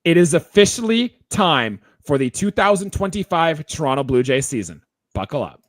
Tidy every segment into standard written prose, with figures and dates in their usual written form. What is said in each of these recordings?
It is officially time for the 2025 Toronto Blue Jays season. Buckle up.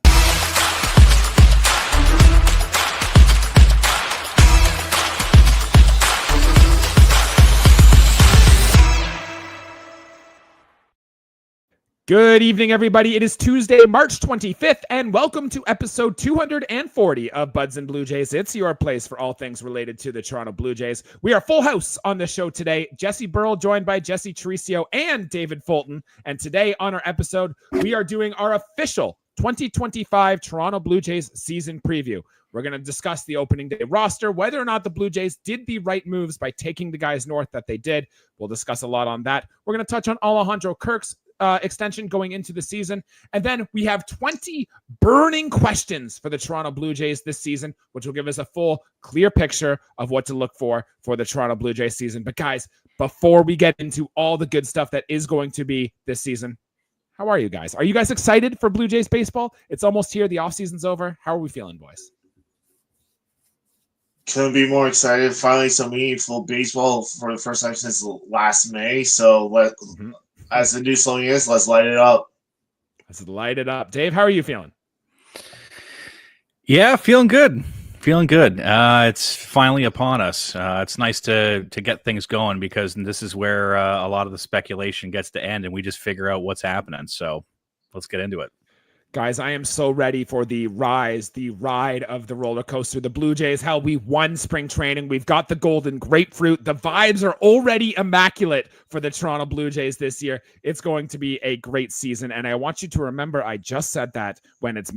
Good evening, everybody. It is Tuesday, March 25th, and welcome to episode 240 of Buds and Blue Jays. It's your place for all things related to the Toronto Blue Jays. We are full house on the show today. Jesse Burrell joined by Jesse Chiricio and David Fulton. And today on our episode, we are doing our official 2025 Toronto Blue Jays season preview. We're going to discuss the opening day roster, whether or not the Blue Jays did the right moves by taking the guys north that they did. We'll discuss a lot on that. We're going to touch on Alejandro Kirk's extension going into the season. And then we have 20 burning questions for the Toronto Blue Jays this season, which will give us a full, clear picture of what to look for the Toronto Blue Jays season. But guys, before we get into all the good stuff that is going to be this season, how are you guys? Are you guys excited for Blue Jays baseball? It's almost here. The offseason's over. How are we feeling, boys? Couldn't be more excited. Finally, some meaningful baseball for the first time since last May. So as the new slogan is, let's light it up. Let's light it up. Dave, how are you feeling? Yeah, feeling good. It's finally upon us. It's nice to get things going because this is where a lot of the speculation gets to end and we just figure out what's happening. So let's get into it. Guys, I am so ready for the ride of the roller coaster. The Blue Jays, hell, we won spring training. We've got the golden grapefruit. The vibes are already immaculate for the Toronto Blue Jays this year. It's going to be a great season. And I want you to remember, I just said that when it's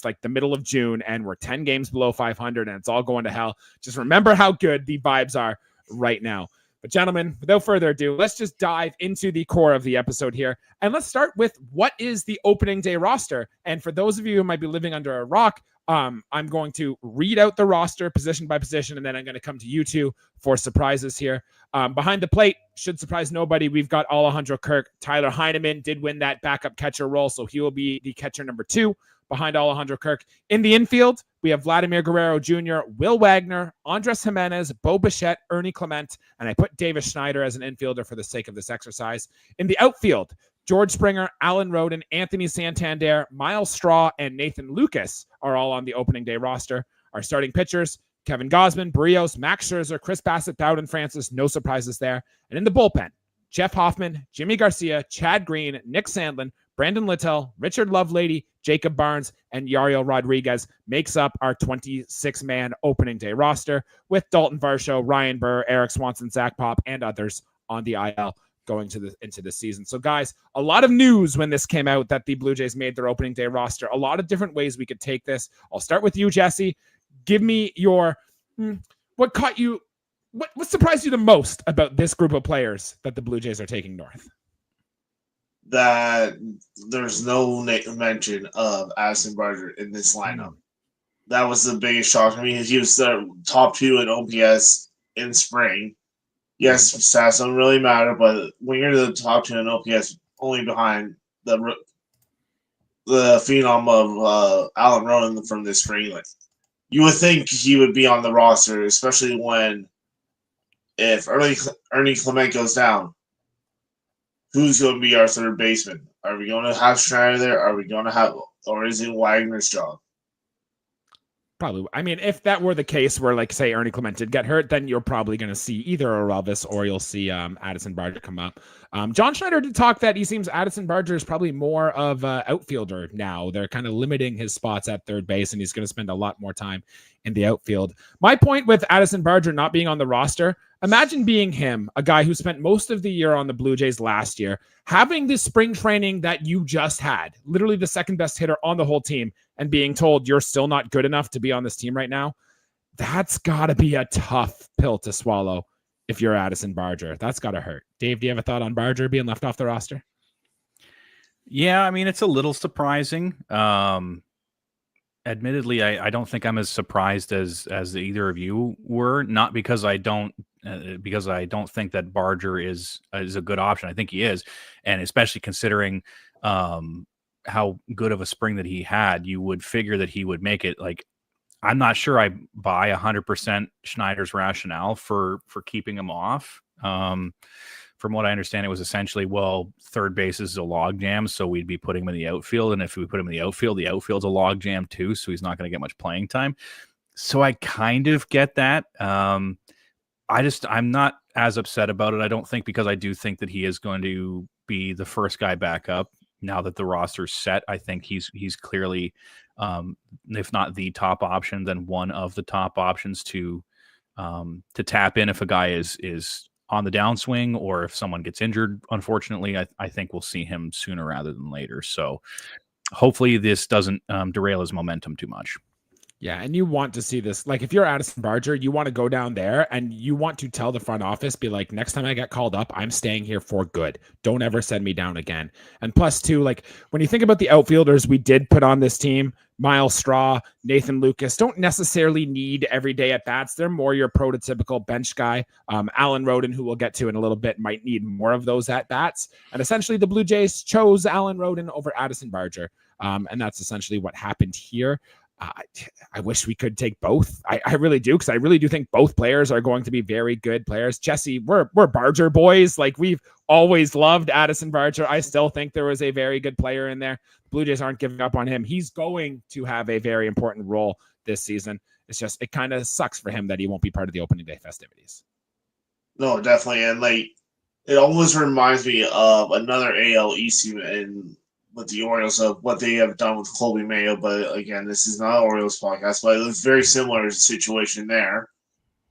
like the middle of June and we're 10 games below 500 and it's all going to hell. Just remember how good the vibes are right now. But gentlemen, without further ado, let's just dive into the core of the episode here. And let's start with what is the opening day roster. And for those of you who might be living under a rock, I'm going to read out the roster position by position, and then I'm going to come to you two for surprises here. Behind the plate, should surprise nobody, we've got Alejandro Kirk. Tyler Heineman did win that backup catcher role, so he will be the catcher number 2 behind Alejandro Kirk. In the infield, we have Vladimir Guerrero Jr., Will Wagner, Andres Jimenez, Bo Bichette, Ernie Clement, and I put Davis Schneider as an infielder for the sake of this exercise. In the outfield, George Springer, Alan Roden, Anthony Santander, Miles Straw, and Nathan Lucas are all on the opening day roster. Our starting pitchers, Kevin Gausman, Barrios, Max Scherzer, Chris Bassett, Bowden Francis, no surprises there. And in the bullpen, Jeff Hoffman, Jimmy Garcia, Chad Green, Nick Sandlin, Brandon Littell, Richard Lovelady, Jacob Barnes, and Yariel Rodriguez makes up our 26-man opening day roster with Dalton Varsho, Ryan Burr, Eric Swanson, Zach Pop, and others on the IL going into the season. So guys, a lot of news when this came out that the Blue Jays made their opening day roster. A lot of different ways we could take this. I'll start with you, Jesse. Give me your what surprised you the most about this group of players that the Blue Jays are taking north? That there's no mention of Addison Barger in this lineup. That was the biggest shock to me. He was the top 2 in OPS in spring. Yes, stats don't really matter, but when you're the top 2 in OPS, only behind the phenom of Alan Roden from this spring, you would think he would be on the roster, especially if Ernie Clement goes down. Who's going to be our third baseman? Are we going to have Schneider there? Or is it Wagner's job? Probably. I mean, if that were the case where, say, Ernie Clement did get hurt, then you're probably going to see either a Elvis or you'll see Addison Barger come up. John Schneider did talk that he seems Addison Barger is probably more of an outfielder now. They're kind of limiting his spots at third base, and he's going to spend a lot more time in the outfield. My point with Addison Barger not being on the roster, imagine being him, a guy who spent most of the year on the Blue Jays last year, having this spring training that you just had, literally the second best hitter on the whole team, and being told you're still not good enough to be on this team right now. That's got to be a tough pill to swallow if you're Addison Barger. That's got to hurt. Dave, do you have a thought on Barger being left off the roster? Yeah, I mean, it's a little surprising. Admittedly, I don't think I'm as surprised as either of you were. Not because I don't think that Barger is a good option. I think he is, and especially considering how good of a spring that he had, you would figure that he would make it. I'm not sure I buy 100% Schneider's rationale for keeping him off. from what I understand, it was essentially, well, third base is a log jam, so we'd be putting him in the outfield. And if we put him in the outfield's a log jam too, so he's not going to get much playing time. So I kind of get that. I'm not as upset about it, I don't think, because I do think that he is going to be the first guy back up now that the roster's set. I think he's clearly, if not the top option, then one of the top options to tap in if a guy is on the downswing, or if someone gets injured. Unfortunately, I think we'll see him sooner rather than later. So hopefully this doesn't derail his momentum too much. Yeah, and you want to see this. Like, if you're Addison Barger, you want to go down there and you want to tell the front office, be like, next time I get called up, I'm staying here for good. Don't ever send me down again. And plus, too, like, when you think about the outfielders we did put on this team, Miles Straw, Nathan Lucas, don't necessarily need everyday at-bats. They're more your prototypical bench guy. Alan Roden, who we'll get to in a little bit, might need more of those at-bats. And essentially, the Blue Jays chose Alan Roden over Addison Barger. And that's essentially what happened here. I wish we could take both. I really do, because I really do think both players are going to be very good players. Jesse, we're Barger boys. Like, we've always loved Addison Barger. I still think there was a very good player in there. Blue Jays aren't giving up on him. He's going to have a very important role this season. It's just, it kind of sucks for him that he won't be part of the opening day festivities. No, definitely. And like, it almost reminds me of another AL East team and with the Orioles of what they have done with Colby Mayo. But again, this is not an Orioles podcast, but it's a very similar situation there.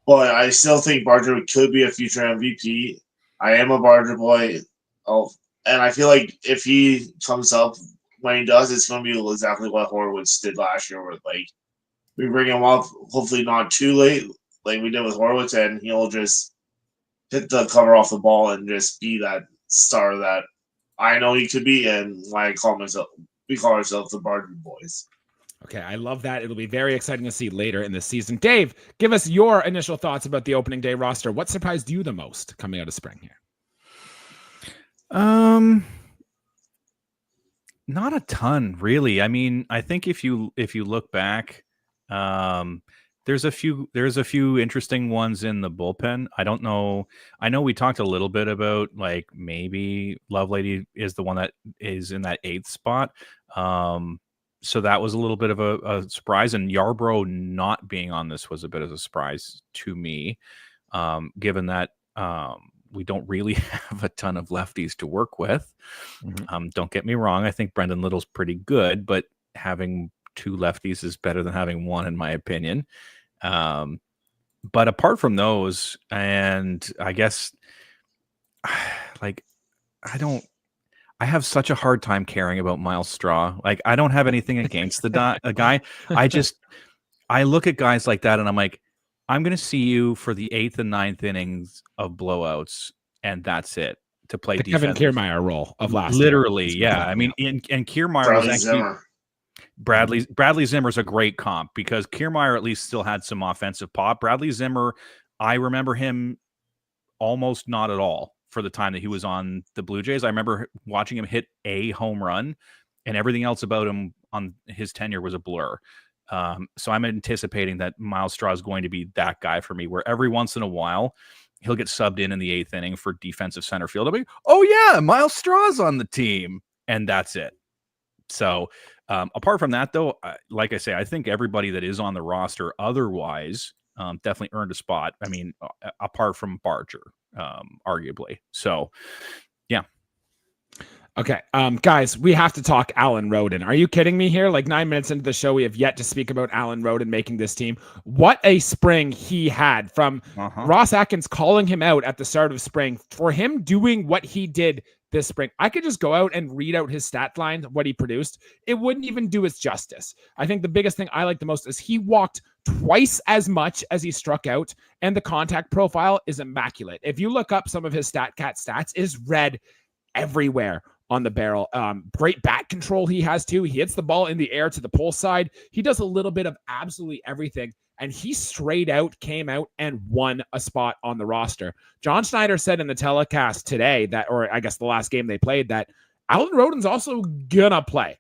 But I still think Barger could be a future MVP. I am a Barger boy. And I feel like if he comes up, when he does, it's going to be exactly what Horowitz did last year, where like we bring him up, hopefully not too late, like we did with Horowitz, and he'll just hit the cover off the ball and just be that star that I know he could be, and we call ourselves the Barger boys. Okay, I love that. It'll be very exciting to see later in the season. Dave, give us your initial thoughts about the opening day roster. What surprised you the most coming out of spring here? Not a ton, really. I mean, I think if you look back, there's a few interesting ones in the bullpen. I don't know. I know we talked a little bit about, like, maybe Lovelady is the one that is in that 8th spot. So that was a little bit of a surprise, and Yarbrough not being on this was a bit of a surprise to me, given that we don't really have a ton of lefties to work with. Mm-hmm. Don't get me wrong. I think Brendan Little's pretty good, but having 2 lefties is better than having 1, in my opinion. But apart from those, and I guess, like, I have such a hard time caring about Miles Straw. Like, I don't have anything against the guy. I look at guys like that and I'm like, I'm going to see you for the 8th and 9th innings of blowouts, and that's it, to play the defense. Kevin Kiermaier role of last literally year. Yeah. I mean, and Kiermaier was actually Bradley Zimmer's a great comp, because Kiermaier at least still had some offensive pop. Bradley Zimmer, I remember him almost not at all for the time that he was on the Blue Jays. I remember watching him hit a home run, and everything else about him on his tenure was a blur. So I'm anticipating that Miles Straw is going to be that guy for me, where every once in a while he'll get subbed in the 8th inning for defensive center field. I'll be, oh yeah, Miles Straw's on the team, and that's it. So apart from that, though, like I say, I think everybody that is on the roster otherwise definitely earned a spot. I mean, apart from Barger, arguably. So, yeah. Okay, guys, we have to talk Alan Roden. Are you kidding me here? Like, 9 minutes into the show, we have yet to speak about Alan Roden making this team. What a spring he had, from Ross Atkins calling him out at the start of spring for him doing what he did this spring. I could just go out and read out his stat line, what he produced. It wouldn't even do it justice. I think the biggest thing I like the most is he walked twice as much as he struck out, and the contact profile is immaculate. If you look up some of his StatCat stats, it is red everywhere on the barrel. Great bat control he has too. He hits the ball in the air to the pole side. He does a little bit of absolutely everything. And he straight out came out and won a spot on the roster. John Schneider said in the telecast today that, or I guess the last game they played, that Alan Roden's also gonna play.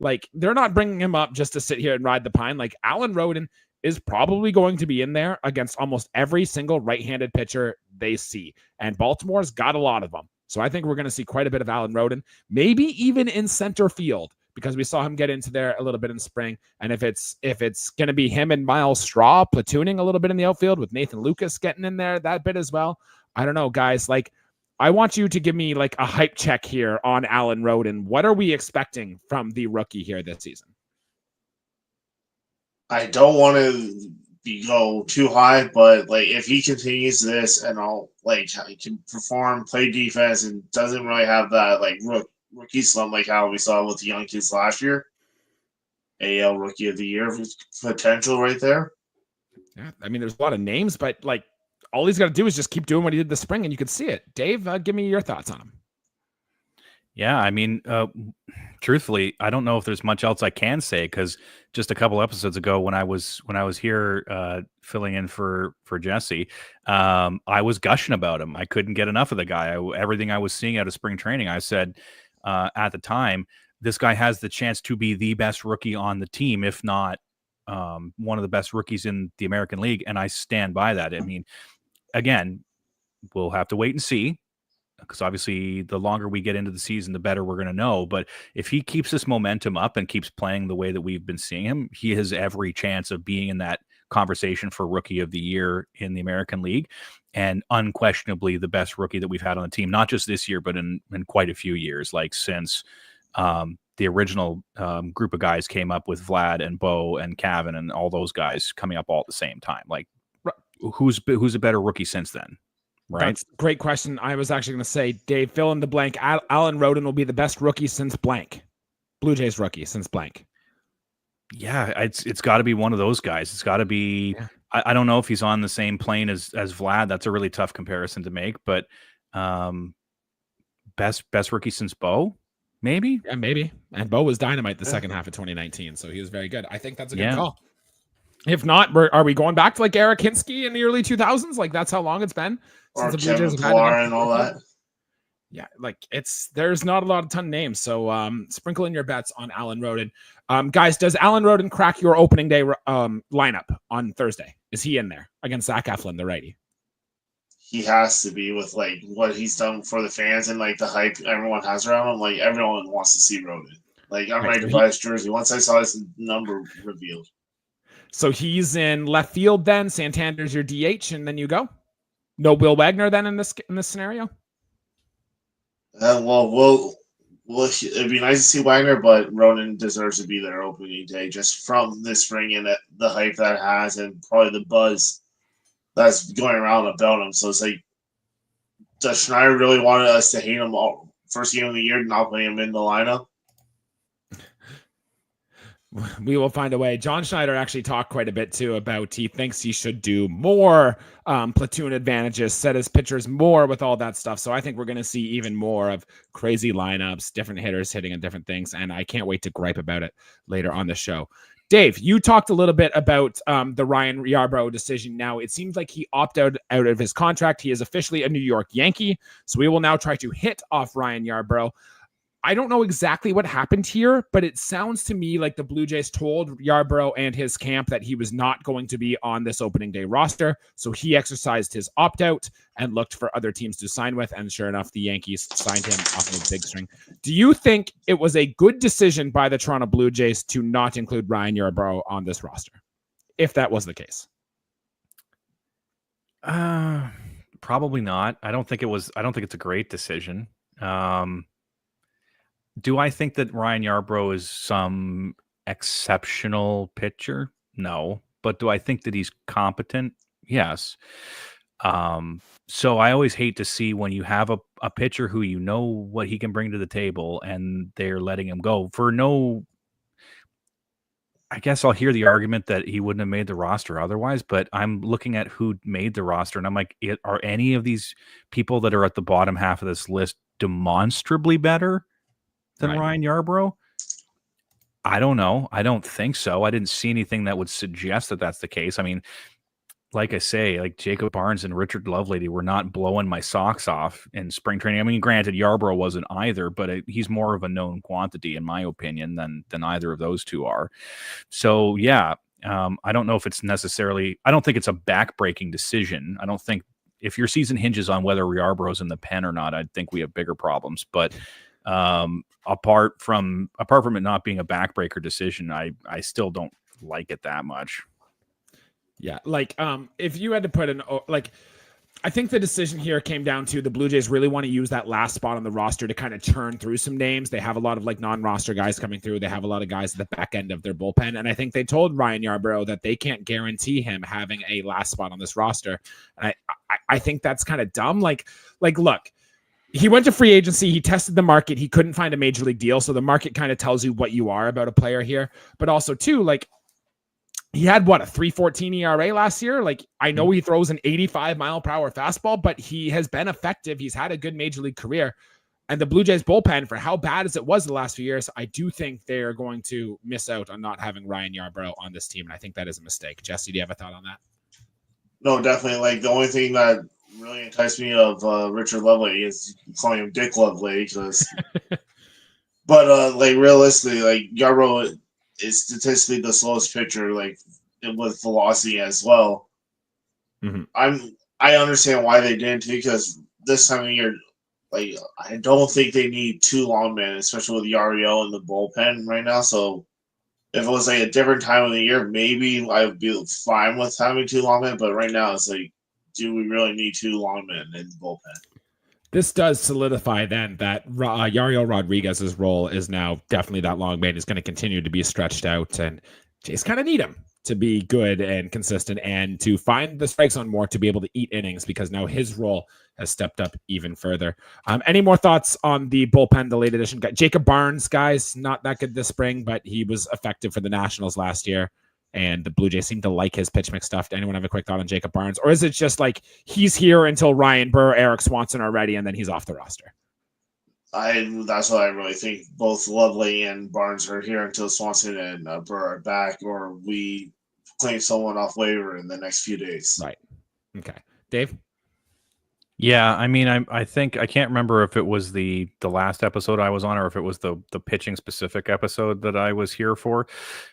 Like, they're not bringing him up just to sit here and ride the pine. Like, Alan Roden is probably going to be in there against almost every single right-handed pitcher they see. And Baltimore's got a lot of them. So I think we're going to see quite a bit of Alan Roden, maybe even in center field, because we saw him get into there a little bit in spring. And if it's going to be him and Miles Straw platooning a little bit in the outfield with Nathan Lucas getting in there that bit as well, I don't know, guys. Like, I want you to give me like a hype check here on Alan Roden. What are we expecting from the rookie here this season? I don't want to go too high, but like if he continues this and he can perform, play defense, and doesn't really have that like rookie slump like how we saw with the young kids last year, AL Rookie of the Year potential right there. Yeah, I mean, there's a lot of names, but like all he's got to do is just keep doing what he did this spring, and you could see it. Dave, give me your thoughts on him. Yeah, I mean, truthfully, I don't know if there's much else I can say, because just a couple episodes ago, when I was here filling in for Jesse, I was gushing about him. I couldn't get enough of the guy. Everything I was seeing out of spring training, I said at the time, this guy has the chance to be the best rookie on the team, if not one of the best rookies in the American League, and I stand by that. I mean, again, we'll have to wait and see, because obviously the longer we get into the season, the better we're going to know. But if he keeps this momentum up and keeps playing the way that we've been seeing him, he has every chance of being in that conversation for Rookie of the Year in the American League, and unquestionably the best rookie that we've had on the team, not just this year, but in quite a few years, like since the original group of guys came up with Vlad and Bo and Cavan and all those guys coming up all at the same time. Like, who's a better rookie since then? Right. That's a great question. I was actually going to say, Dave, fill in the blank. Alan Roden will be the best rookie since blank. Blue Jays rookie since blank. Yeah, it's got to be one of those guys. It's got to be. Yeah. I don't know if he's on the same plane as Vlad. That's a really tough comparison to make. But best rookie since Bo, maybe. Yeah, maybe. And Bo was dynamite the second half of 2019, so he was very good. I think that's a good call. If not, are we going back to like Eric Hinsky in the early 2000s? Like that's how long it's been. Or Kevin Pillar and all that. Yeah, like there's not a ton of names. So sprinkle in your bets on Alan Roden. Guys, does Alan Roden crack your opening day lineup on Thursday? Is he in there against Zach Eflin, the righty? He has to be, with like what he's done for the fans and like the hype everyone has around him. Like everyone wants to see Roden. Like I'm ready to buy his jersey once I saw his number revealed. So he's in left field then. Santander's your DH, and then you go. No Will Wagner then in this scenario? Well, it'd be nice to see Wagner, but Roden deserves to be there opening day just from this spring and the hype that it has, and probably the buzz that's going around about him. So it's like, does Schneider really want us to hate him all first game of the year and not play him in the lineup? We will find a way. John Schneider actually talked quite a bit too about he thinks he should do more platoon advantages, set his pitchers more with all that stuff. So I think we're going to see even more of crazy lineups, different hitters hitting and different things. And I can't wait to gripe about it later on the show. Dave, you talked a little bit about the Ryan Yarbrough decision. Now, it seems like he opted out of his contract. He is officially a New York Yankee. So we will now try to hit off Ryan Yarbrough. I don't know exactly what happened here, but it sounds to me like the Blue Jays told Yarbrough and his camp that he was not going to be on this opening day roster. So he exercised his opt-out and looked for other teams to sign with. And sure enough, the Yankees signed him off of a big string. Do you think it was a good decision by the Toronto Blue Jays to not include Ryan Yarbrough on this roster, if that was the case? Probably not. I don't think it's a great decision. Do I think that Ryan Yarbrough is some exceptional pitcher? No. But do I think that he's competent? Yes. So I always hate to see when you have a pitcher who you know what he can bring to the table and they're letting him go for no. I guess I'll hear the argument that he wouldn't have made the roster otherwise, but I'm looking at who made the roster and I'm like, are any of these people that are at the bottom half of this list demonstrably better than Ryan Yarbrough? I don't know. I don't think so. I didn't see anything that would suggest that that's the case. I mean, like I say, like Jacob Barnes and Richard Lovelady were not blowing my socks off in spring training. I mean, granted, Yarbrough wasn't either, but he's more of a known quantity, in my opinion, than either of those two are. So, yeah, I don't know if it's necessarily. I don't think it's a back-breaking decision. I don't think if your season hinges on whether Yarborough's in the pen or not, I think we have bigger problems. But apart from it not being a backbreaker decision, I still don't like it that much. Yeah, like if you had to put I think the decision here came down to the Blue Jays really want to use that last spot on the roster to kind of churn through some names. They have a lot of like non-roster guys coming through. They have a lot of guys at the back end of their bullpen. And I think they told Ryan Yarbrough that they can't guarantee him having a last spot on this roster. And I think that's kind of dumb. Like, look, he went to free agency. He tested the market. He couldn't find a major league deal. So the market kind of tells you what you are about a player here. But also too, like, he had what, a 3.14 ERA last year. Like, I know he throws an 85-mile-per-hour fastball, but he has been effective. He's had a good major league career. And the Blue Jays bullpen, for how bad as it was the last few years, I do think they are going to miss out on not having Ryan Yarbrough on this team. And I think that is a mistake. Jesse, do you have a thought on that? No, definitely. Like, the only thing that really enticed me of Richard Lovely is calling him Dick Lovely. But like, realistically, like, Yarbrough is statistically the slowest pitcher, like with velocity as well. Mm-hmm. I understand why they didn't, because this time of year, like, I don't think they need two long men, especially with Yariel in the bullpen right now. So if it was like a different time of the year, maybe I would be fine with having two long men. But right now, it's like, do we really need two long men in the bullpen? This does solidify then that Yariel Rodriguez's role is now definitely that long man is going to continue to be stretched out, and Jays kind of need him to be good and consistent and to find the strike zone more to be able to eat innings, because now his role has stepped up even further. Any more thoughts on the bullpen, the late edition guy? Jacob Barnes, guys, not that good this spring, but he was effective for the Nationals last year. And the Blue Jays seem to like his pitch mix stuff. Anyone have a quick thought on Jacob Barnes? Or is it just like he's here until Ryan Burr, Eric Swanson are ready, and then he's off the roster? That's what I really think. Both Lovely and Barnes are here until Swanson and Burr are back, or we claim someone off waiver in the next few days. Right. Okay. Dave? Yeah, I mean, I think I can't remember if it was the last episode I was on or if it was the pitching specific episode that I was here for.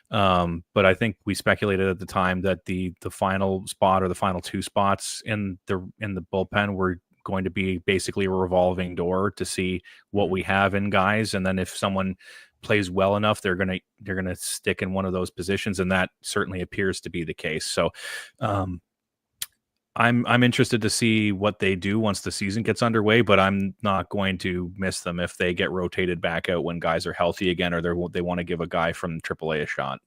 But I think we speculated at the time that the final spot or the final two spots in the bullpen were going to be basically a revolving door to see what we have in guys, and then if someone plays well enough, they're gonna stick in one of those positions, and that certainly appears to be the case. So I'm interested to see what they do once the season gets underway, but I'm not going to miss them if they get rotated back out when guys are healthy again, or they want to give a guy from AAA a shot.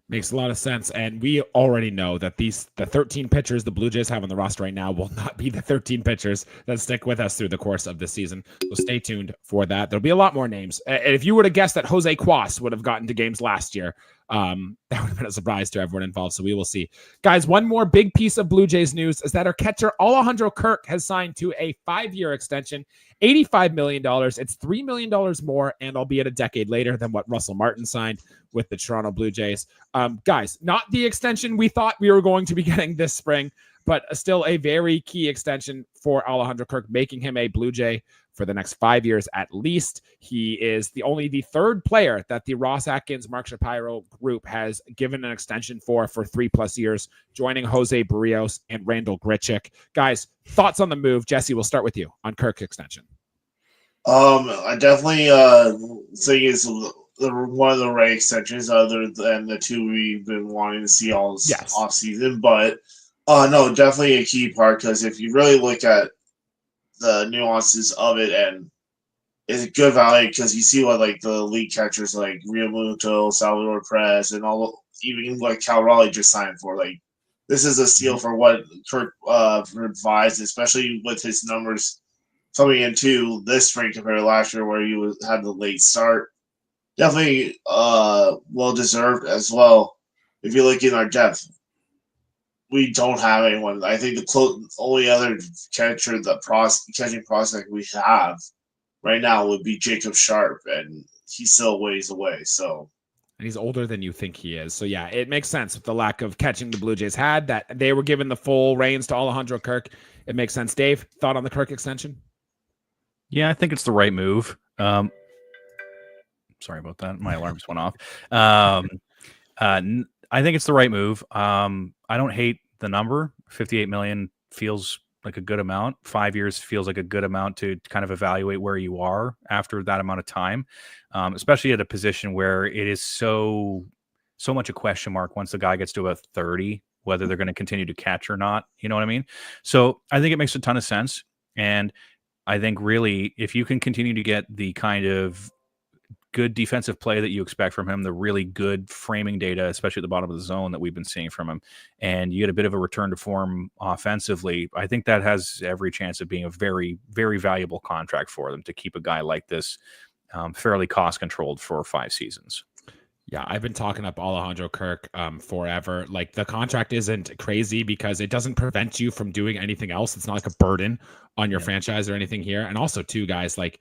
Makes a lot of sense. And we already know that the 13 pitchers the Blue Jays have on the roster right now will not be the 13 pitchers that stick with us through the course of the season. So stay tuned for that. There'll be a lot more names. And if you would have guessed that Jose Cuas would have gotten to games last year, that would have been a surprise to everyone involved. So we will see. Guys, one more big piece of Blue Jays news is that our catcher Alejandro Kirk has signed to a 5-year extension, $85 million. It's $3 million more, and albeit a decade later than what Russell Martin signed with the Toronto Blue Jays. Guys, not the extension we thought we were going to be getting this spring, but still a very key extension for Alejandro Kirk, making him a Blue Jay for the next 5 years at least. He is the third player that the Ross Atkins, Mark Shapiro group has given an extension for 3+ years, joining Jose Barrios and Randall Grichuk. Guys, thoughts on the move? Jesse, we'll start with you on Kirk's extension. I definitely think it's one of the right extensions other than the two we've been wanting to see all off season. But no, definitely a key part, because if you really look at the nuances of it, and it's a good value because you see what like the league catchers like Rio Muto, Salvador Perez, and all, even like Cal Raleigh just signed for. Like, this is a steal for what Kirk provides, especially with his numbers coming into this spring compared to last year where he had the late start. Definitely well deserved as well. If you look in our depth, we don't have anyone. I think the only other catcher, catching prospect we have right now would be Jacob Sharp, and he's still ways away. So, and he's older than you think he is. So yeah, it makes sense with the lack of catching the Blue Jays had, that they were given the full reins to Alejandro Kirk. It makes sense. Dave, thought on the Kirk extension? Yeah, I think it's the right move. Sorry about that. My alarm just went off. I think it's the right move. I don't hate the number. 58 million feels like a good amount. 5 years feels like a good amount to kind of evaluate where you are after that amount of time, especially at a position where it is so much a question mark once the guy gets to a 30, whether they're going to continue to catch or not. You know what I mean? So I think it makes a ton of sense. And I think really, if you can continue to get the kind of good defensive play that you expect from him, the really good framing data, especially at the bottom of the zone that we've been seeing from him, and you get a bit of a return to form offensively, I think that has every chance of being a very, very valuable contract for them to keep a guy like this fairly cost controlled for 5 seasons. Yeah, I've been talking up Alejandro Kirk forever. Like, the contract isn't crazy because it doesn't prevent you from doing anything else. It's not like a burden on your franchise or anything here. And also, too, guys, like,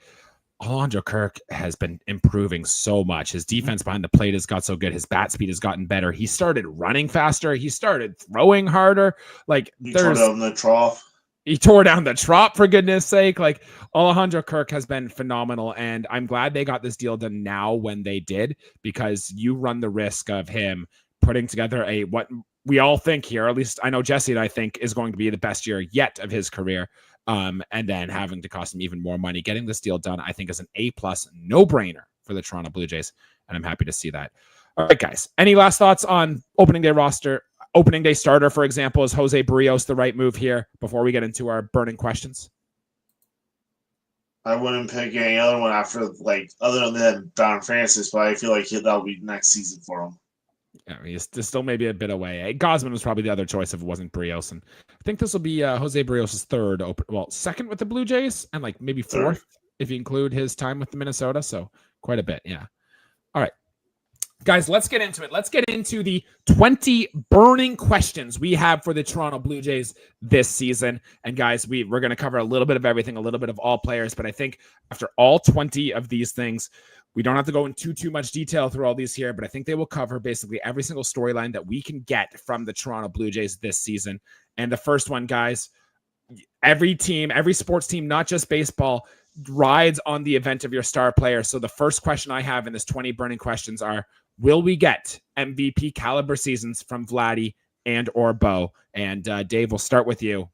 Alejandro Kirk has been improving so much. His defense behind the plate has got so good. His bat speed has gotten better. He started running faster. He started throwing harder. Like, he tore down the trough. He tore down the trop, for goodness sake. Like, Alejandro Kirk has been phenomenal, and I'm glad they got this deal done now when they did, because you run the risk of him putting together what we all think here, at least I know Jesse and I think, is going to be the best year yet of his career. And then having to cost him even more money. Getting this deal done, I think, is an A+ no-brainer for the Toronto Blue Jays, and I'm happy to see that. All right, guys. Any last thoughts on opening day roster? Opening day starter, for example, is Jose Barrios the right move here before we get into our burning questions? I wouldn't pick any other one other than Don Francis, but I feel like that'll be next season for him. Yeah, I mean, it's still maybe a bit away. Gosman was probably the other choice if it wasn't Barrios, and I think this will be Jose Barrios' second with the Blue Jays, and like maybe fourth if you include his time with the Minnesota. So quite a bit, yeah. All right, guys, let's get into it. Let's get into the 20 burning questions we have for the Toronto Blue Jays this season. And guys, we're going to cover a little bit of everything, a little bit of all players, but I think after all 20 of these things, we don't have to go into too much detail through all these here, but I think they will cover basically every single storyline that we can get from the Toronto Blue Jays this season. And the first one, guys, every team, every sports team, not just baseball, rides on the event of your star player. So the first question I have in this 20 burning questions are, will we get MVP caliber seasons from Vladdy and or Bo? And Dave, we'll start with you.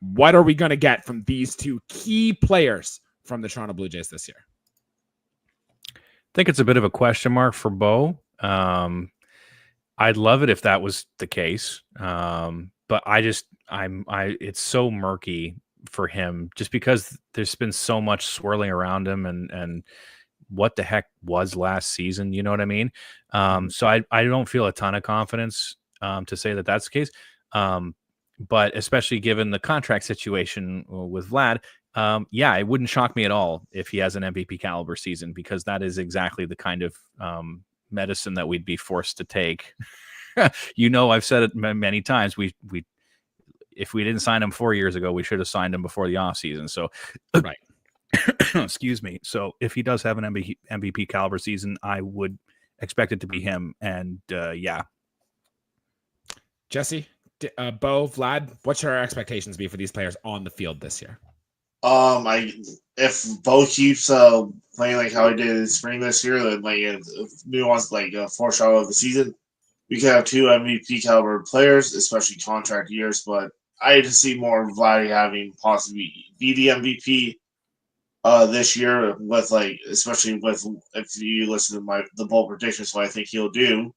What are we going to get from these two key players from the Toronto Blue Jays this year? I think it's a bit of a question mark for Bo. I'd love it if that was the case. But it's so murky for him just because there's been so much swirling around him and what the heck was last season. You know what I mean? So I don't feel a ton of confidence to say that that's the case. But especially given the contract situation with Vlad, yeah, it wouldn't shock me at all if he has an MVP caliber season, because that is exactly the kind of medicine that we'd be forced to take. You know, I've said it many times. If we didn't sign him 4 years ago, we should have signed him before the offseason. So, right. Excuse me. So if he does have an MVP caliber season, I would expect it to be him. And yeah. Jesse, Bo, Vlad, what should our expectations be for these players on the field this year? If Bo keeps playing like how he did in spring this year, then nuance a foreshadow of the season, we could have 2 MVP caliber players, especially contract years. But I just see more Vladdy having possibly be the MVP this year, with especially with if you listen to the bold predictions, what I think he'll do.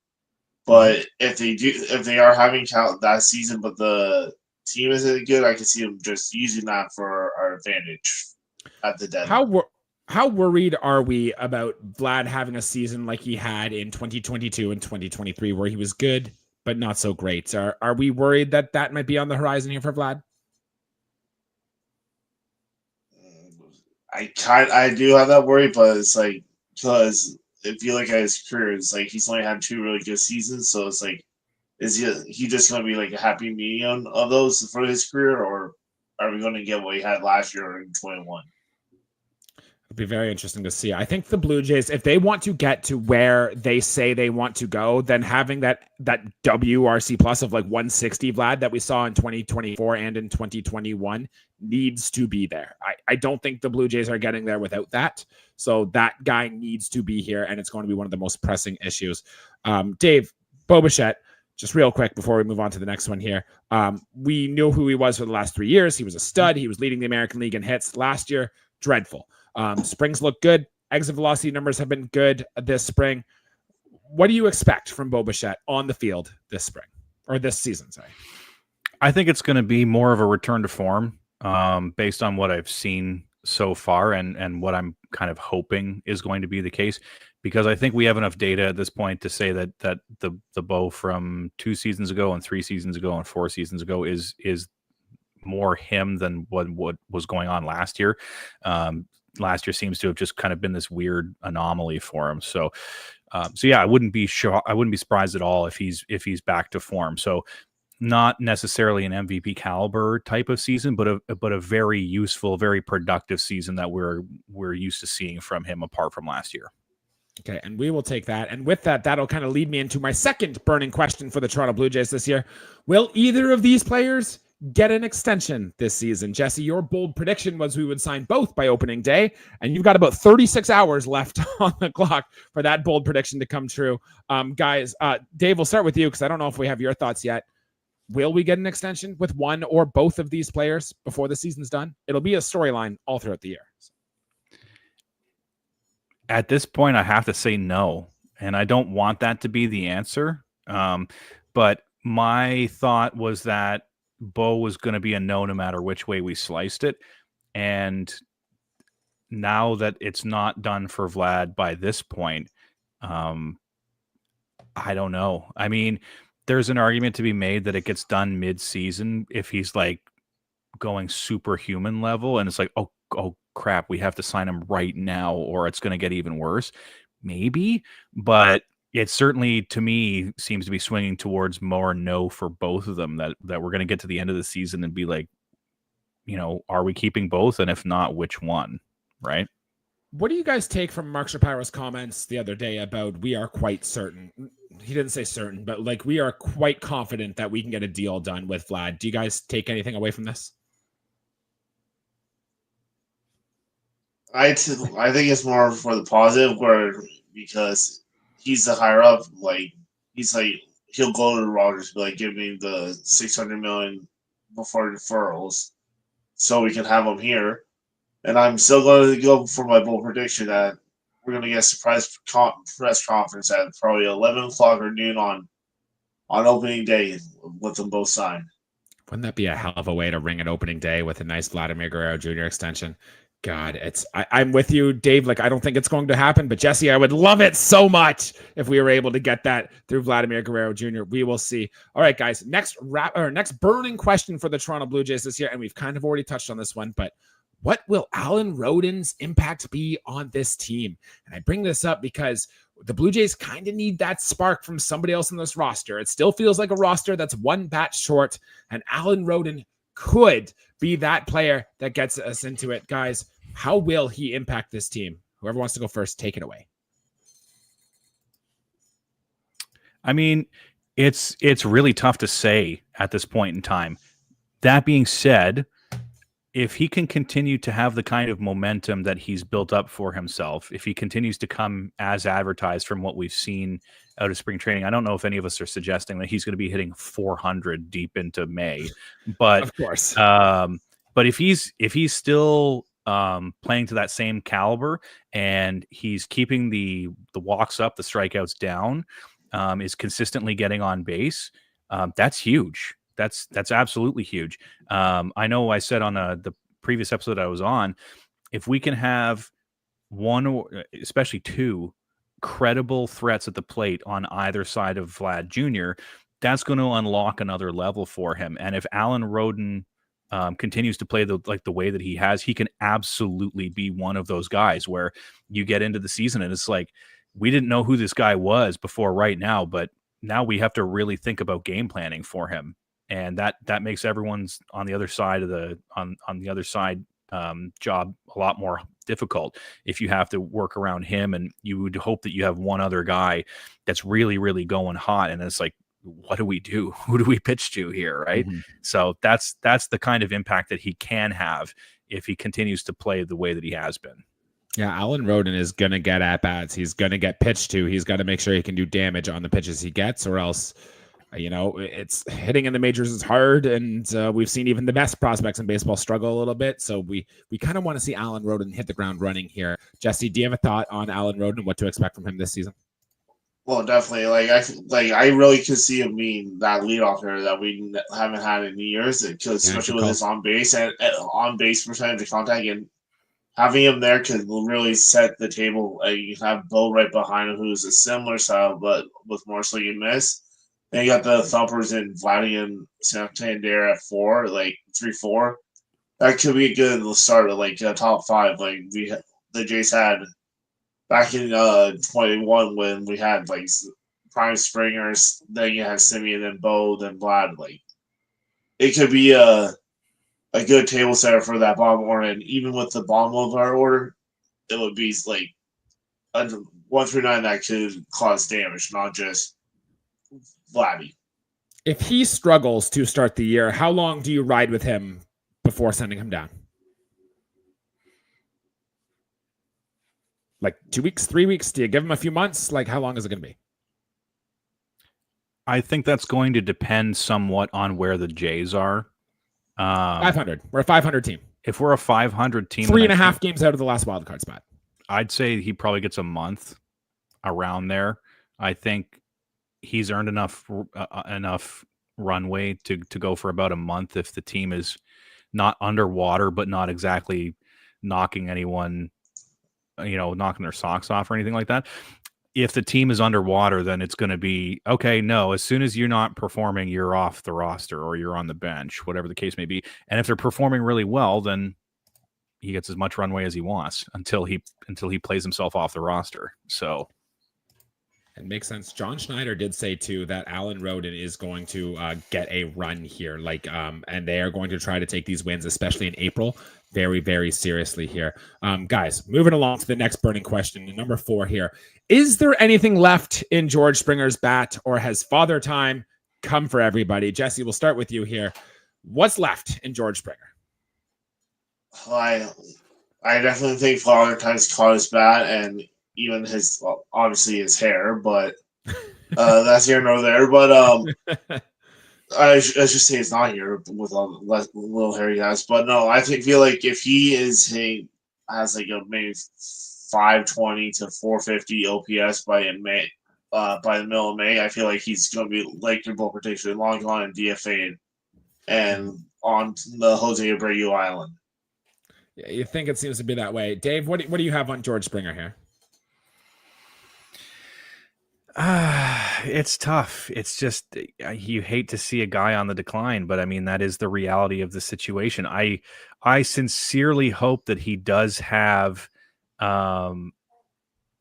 But if they are having that season, but the team isn't good, I can see them just using that for our advantage at the deadline. How worried are we about Vlad having a season like he had in 2022 and 2023, where he was good but not so great? Are we worried that might be on the horizon here for Vlad? I do have that worry, but it's because if you look at his career, it's he's only had 2 really good seasons, so it's is he just going to be a happy medium of those for his career, or are we going to get what he had last year in 21? It'd be very interesting to see. I think the Blue Jays, if they want to get to where they say they want to go, then having that WRC plus of 160 Vlad that we saw in 2024 and in 2021 needs to be there. I don't think the Blue Jays are getting there without that. So that guy needs to be here, and it's going to be one of the most pressing issues. Dave, Bo Bichette, just real quick before we move on to the next one here. We knew who he was for the last 3 years. He was a stud. He was leading the American League in hits last year. Dreadful. Springs look good. Exit velocity numbers have been good this spring. What do you expect from Bo Bichette on the field this spring or this season? Sorry. I think it's going to be more of a return to form based on what I've seen so far and what I'm kind of hoping is going to be the case, because I think we have enough data at this point to say that the Bo from 2 seasons ago and 3 seasons ago and 4 seasons ago is more him than what was going on last year. Last year seems to have just kind of been this weird anomaly for him. So yeah, I wouldn't be surprised at all if he's back to form. So not necessarily an MVP caliber type of season, but a very useful, very productive season that we're used to seeing from him apart from last year. Okay, and we will take that. And with that, that'll kind of lead me into my second burning question for the Toronto Blue Jays this year. Will either of these players get an extension this season? Jesse, your bold prediction was we would sign both by opening day, and you've got about 36 hours left on the clock for that bold prediction to come true. Guys, Dave, we'll start with you because I don't know if we have your thoughts yet. Will we get an extension with one or both of these players before the season's done? It'll be a storyline all throughout the year. At this point, I have to say no, and I don't want that to be the answer. But my thought was that Bo was going to be a no matter which way we sliced it. And now that it's not done for Vlad by this point, I don't know. I mean, there's an argument to be made that it gets done mid-season if he's like going superhuman level and it's like, oh crap, we have to sign him right now or it's going to get even worse. Maybe, but it certainly to me seems to be swinging towards more no for both of them, that we're going to get to the end of the season and be like, are we keeping both? And if not, which one? Right. What do you guys take from Mark Shapiro's comments the other day about we are quite certain? He didn't say certain, but like we are quite confident that we can get a deal done with Vlad. Do you guys take anything away from this? I think it's more for the positive, because he's the higher up. Like he'll go to the Rogers, be like, give me the $600 million before deferrals, so we can have him here. And I'm still going to go for my bold prediction that we're going to get a surprise press conference at probably 11 o'clock or noon on opening day with them both signed. Wouldn't that be a hell of a way to ring an opening day with a nice Vladimir Guerrero Jr. extension? God, I'm with you, Dave. Like, I don't think it's going to happen, but Jesse, I would love it so much if we were able to get that through Vladimir Guerrero Jr. We will see. All right, guys, next burning question for the Toronto Blue Jays this year, and we've kind of already touched on this one, but what will Alan Rodin's impact be on this team? And I bring this up because the Blue Jays kind of need that spark from somebody else in this roster. It still feels like a roster that's one bat short, and Alan Rodin could be that player that gets us into it. Guys, how will he impact this team? Whoever wants to go first, take it away. I mean, it's really tough to say at this point in time. That being said, if he can continue to have the kind of momentum that he's built up for himself, if he continues to come as advertised from what we've seen out of spring training, I don't know if any of us are suggesting that he's going to be hitting 400 deep into May, but of course, but if he's still playing to that same caliber and he's keeping the walks up, the strikeouts down, is consistently getting on base, that's huge. That's absolutely huge. I know I said on the previous episode I was on, if we can have one or especially two credible threats at the plate on either side of Vlad Jr., that's going to unlock another level for him. And if Alan Rodin continues to play the way that he has, he can absolutely be one of those guys where you get into the season and it's like, we didn't know who this guy was before right now, but now we have to really think about game planning for him. And that makes everyone's on the other side of job a lot more difficult if you have to work around him, and you would hope that you have one other guy that's really, really going hot. And it's like, what do we do? Who do we pitch to here? Right. Mm-hmm. So that's the kind of impact that he can have if he continues to play the way that he has been. Yeah, Alan Rodin is going to get at-bats. He's going to get pitched to. He's got to make sure he can do damage on the pitches he gets, or else It's hitting in the majors is hard, and we've seen even the best prospects in baseball struggle a little bit. So we kind of want to see Alan Roden hit the ground running here. Jesse, do you have a thought on Alan Roden and what to expect from him this season? Well, definitely. I really could see him being that leadoff hitter that we haven't had in years, especially with his on base percentage of contact, and having him there could really set the table. You have Bo right behind him, who's a similar style but with more swing and miss. Then you got the thumpers in Vladdy and Santander at 4, 3-4. That could be a good start at top 5, the Jays had back in 21 when we had prime springers. Then you had Simeon, then Bo, then Vlad. It could be a good table setter for that bottom order, and even with the bottom of our order, it would be under 1 through 9 that could cause damage, not just Vladdy. If he struggles to start the year, how long do you ride with him before sending him down? 2 weeks, 3 weeks? Do you give him a few months? How long is it going to be? I think that's going to depend somewhat on where the Jays are. 500. We're a 500 team. If we're a 500 team, 3.5 games out of the last wildcard spot. I'd say he probably gets a month around there. I think he's earned enough runway to go for about a month if the team is not underwater, but not exactly knocking anyone, knocking their socks off or anything like that. If the team is underwater, then it's going to be, okay, no, as soon as you're not performing, you're off the roster or you're on the bench, whatever the case may be. And if they're performing really well, then he gets as much runway as he wants until he plays himself off the roster. So it makes sense. John Schneider did say too that Alan Roden is going to get a run here, and they are going to try to take these wins, especially in April, very, very seriously here. Guys, moving along to the next burning question, number 4 here. Is there anything left in George Springer's bat, or has Father Time come for everybody? Jesse, we'll start with you here. What's left in George Springer? I definitely think Father Time's caught his bat, and even obviously his hair, but that's here nor there. But I should say it's not here with all the little hair he has. But no, feel like if he has a maybe 520 to 450 OPS by the middle of May, I feel like he's going to be your bull prediction, long gone and DFA'd, and on the Jose Abreu Island. Yeah, you think it seems to be that way, Dave? What do you have on George Springer here? It's tough. It's just you hate to see a guy on the decline, but I mean that is the reality of the situation. I sincerely hope that he does have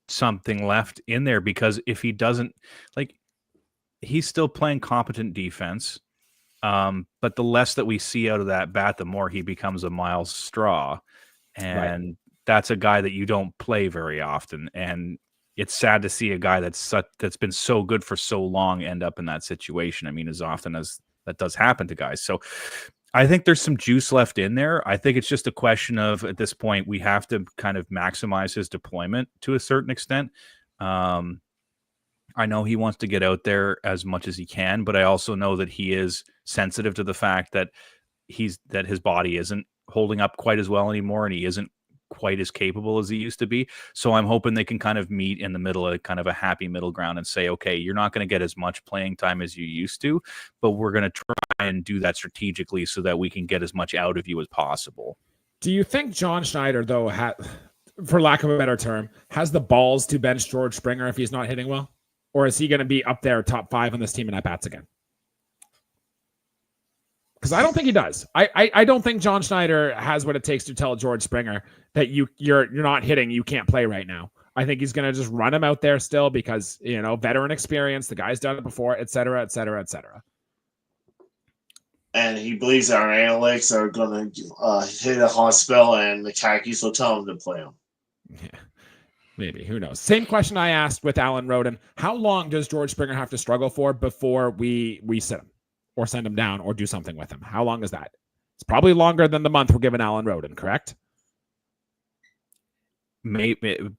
something left in there, because if he doesn't, he's still playing competent defense. But the less that we see out of that bat, the more he becomes a Miles Straw, and that's a guy that you don't play very often. And it's sad to see a guy that's been so good for so long end up in that situation. I mean, as often as that does happen to guys. So I think there's some juice left in there. I think it's just a question of, at this point, we have to kind of maximize his deployment to a certain extent. I know he wants to get out there as much as he can, but I also know that he is sensitive to the fact that his body isn't holding up quite as well anymore, and he isn't quite as capable as he used to be. So I'm hoping they can kind of meet in the middle, of kind of a happy middle ground, and say, okay, you're not going to get as much playing time as you used to, but we're going to try and do that strategically so that we can get as much out of you as possible. Do you think John Schneider, though, for lack of a better term, has the balls to bench George Springer if he's not hitting well? Or is he going to be up there top 5 on this team in at-bats again? Because I don't think he does. I don't think John Schneider has what it takes to tell George Springer that you're not hitting, you can't play right now. I think he's going to just run him out there still because, veteran experience, the guy's done it before, et cetera, et cetera, et cetera. And he believes our analytics are going to hit a hot spell, and the khakis will tell him to play him. Yeah, maybe. Who knows? Same question I asked with Alan Roden. How long does George Springer have to struggle for before we sit him or send him down or do something with him? How long is that? It's probably longer than the month we're giving Alan Roden, correct?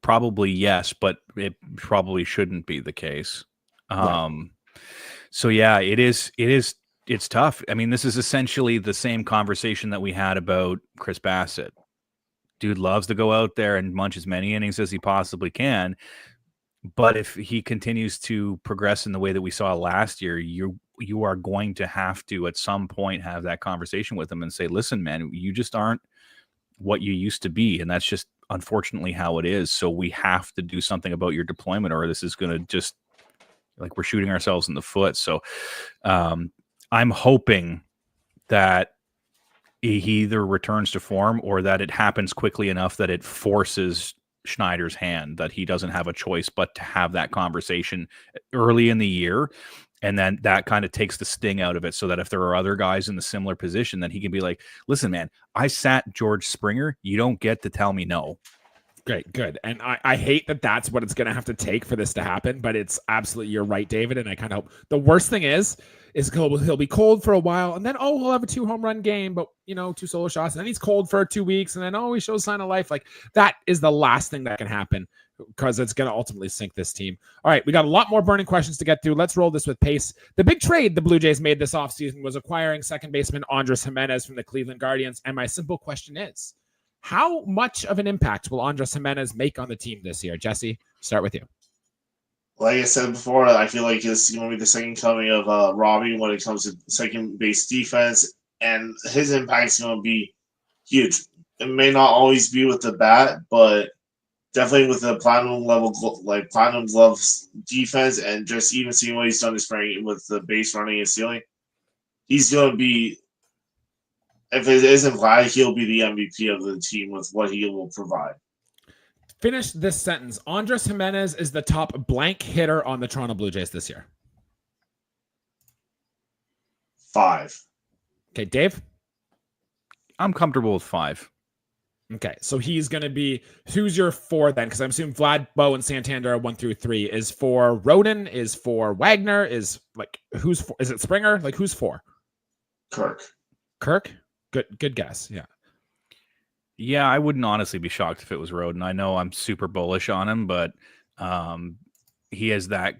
Probably yes, but it probably shouldn't be the case. Right. So yeah, it's tough. I mean, this is essentially the same conversation that we had about Chris Bassett. Dude loves to go out there and munch as many innings as he possibly can. But if he continues to progress in the way that we saw last year, you are going to have to at some point have that conversation with him and say, listen, man, you just aren't what you used to be. And that's just unfortunately how it is. So we have to do something about your deployment, or this is going to just like we're shooting ourselves in the foot. So I'm hoping that he either returns to form or that it happens quickly enough that it forces Schneider's hand, that he doesn't have a choice but to have that conversation early in the year. And then that kind of takes the sting out of it, so that if there are other guys in the similar position, then he can be like, listen, man, I sat George Springer. You don't get to tell me no. Great, good. And I hate that that's what it's going to have to take for this to happen, but it's absolutely, you're right, David. And I kind of hope the worst thing is he'll be cold for a while, and then, he'll have a 2 home run game, but 2 solo shots, and then he's cold for 2 weeks, and then, he shows sign of life. Like, that is the last thing that can happen, because it's going to ultimately sink this team. All right, we got a lot more burning questions to get through. Let's roll this with pace. The big trade the Blue Jays made this offseason was acquiring second baseman Andres Gimenez from the Cleveland Guardians. And my simple question is, how much of an impact will Andres Gimenez make on the team this year? Jesse, start with you. Like I said before, I feel like it's going to be the second coming of Robbie when it comes to second base defense, and his impact is going to be huge. It may not always be with the bat, but definitely with the platinum gloves defense, and just even seeing what he's done this spring with the base running and stealing, he's going to be. If it isn't Vlad, he'll be the MVP of the team with what he will provide. Finish this sentence. Andres Gimenez is the top blank hitter on the Toronto Blue Jays this year. 5. Okay, Dave? I'm comfortable with 5. Okay, so he's going to be, who's your 4 then? Because I'm assuming Vlad, Bo, and Santander are 1 through 3. Is for Rodon? Is for Wagner? Is who's 4? Is it Springer? Like, who's 4? Kirk? Good guess. Yeah. Yeah, I wouldn't honestly be shocked if it was Rodon. I know I'm super bullish on him, but he has the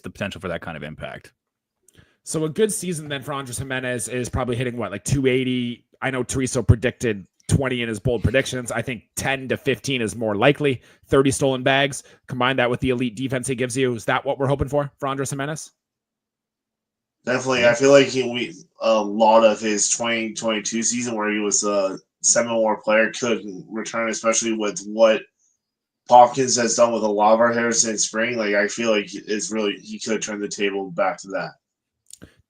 potential for that kind of impact. So a good season then for Andres Gimenez is probably hitting like 280. I know Teresa predicted 20 in his bold predictions. I think 10 to 15 is more likely. 30 stolen bags. Combine that with the elite defense he gives you. Is that what we're hoping for Andres Gimenez? Definitely. I feel like a lot of his 2022 season where he was a 7-WAR player could return, especially with what Hopkins has done with a lot of our hitters in spring. Like, I feel like he could turn the table back to that.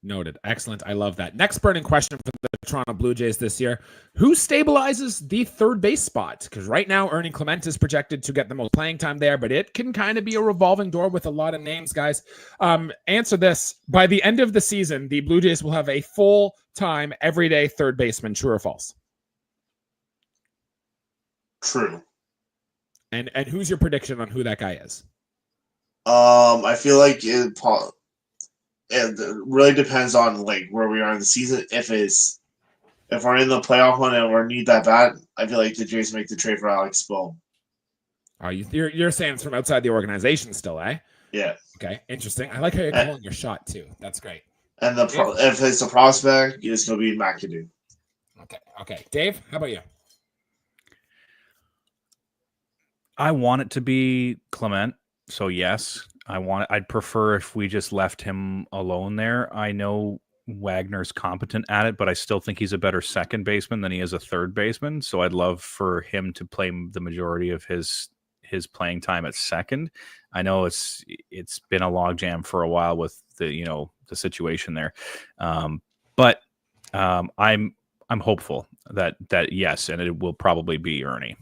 Noted. Excellent. I love that. Next burning question for the Toronto Blue Jays this year. Who stabilizes the third base spot? Because right now, Ernie Clement is projected to get the most playing time there, but it can kind of be a revolving door with a lot of names, guys. Answer this. By the end of the season, the Blue Jays will have a full-time, everyday third baseman. True or false? True. And who's your prediction on who that guy is? I feel like it really depends on where we are in the season. If we're in the playoff one and we need that bat, I feel like the Jays make the trade for Alex Bohm. You're saying it's from outside the organization still, eh? Yeah. Okay, interesting. I like how you're calling your shot too. That's great. And if it's a prospect, it's going to be McAdoo. Okay. Dave, how about you? I want it to be Clement, so yes. I'd prefer if we just left him alone there. I know Wagner's competent at it, but I still think he's a better second baseman than he is a third baseman. So I'd love for him to play the majority of his playing time at second. I know it's been a logjam for a while with the situation there, but I'm hopeful that yes, and it will probably be Ernie.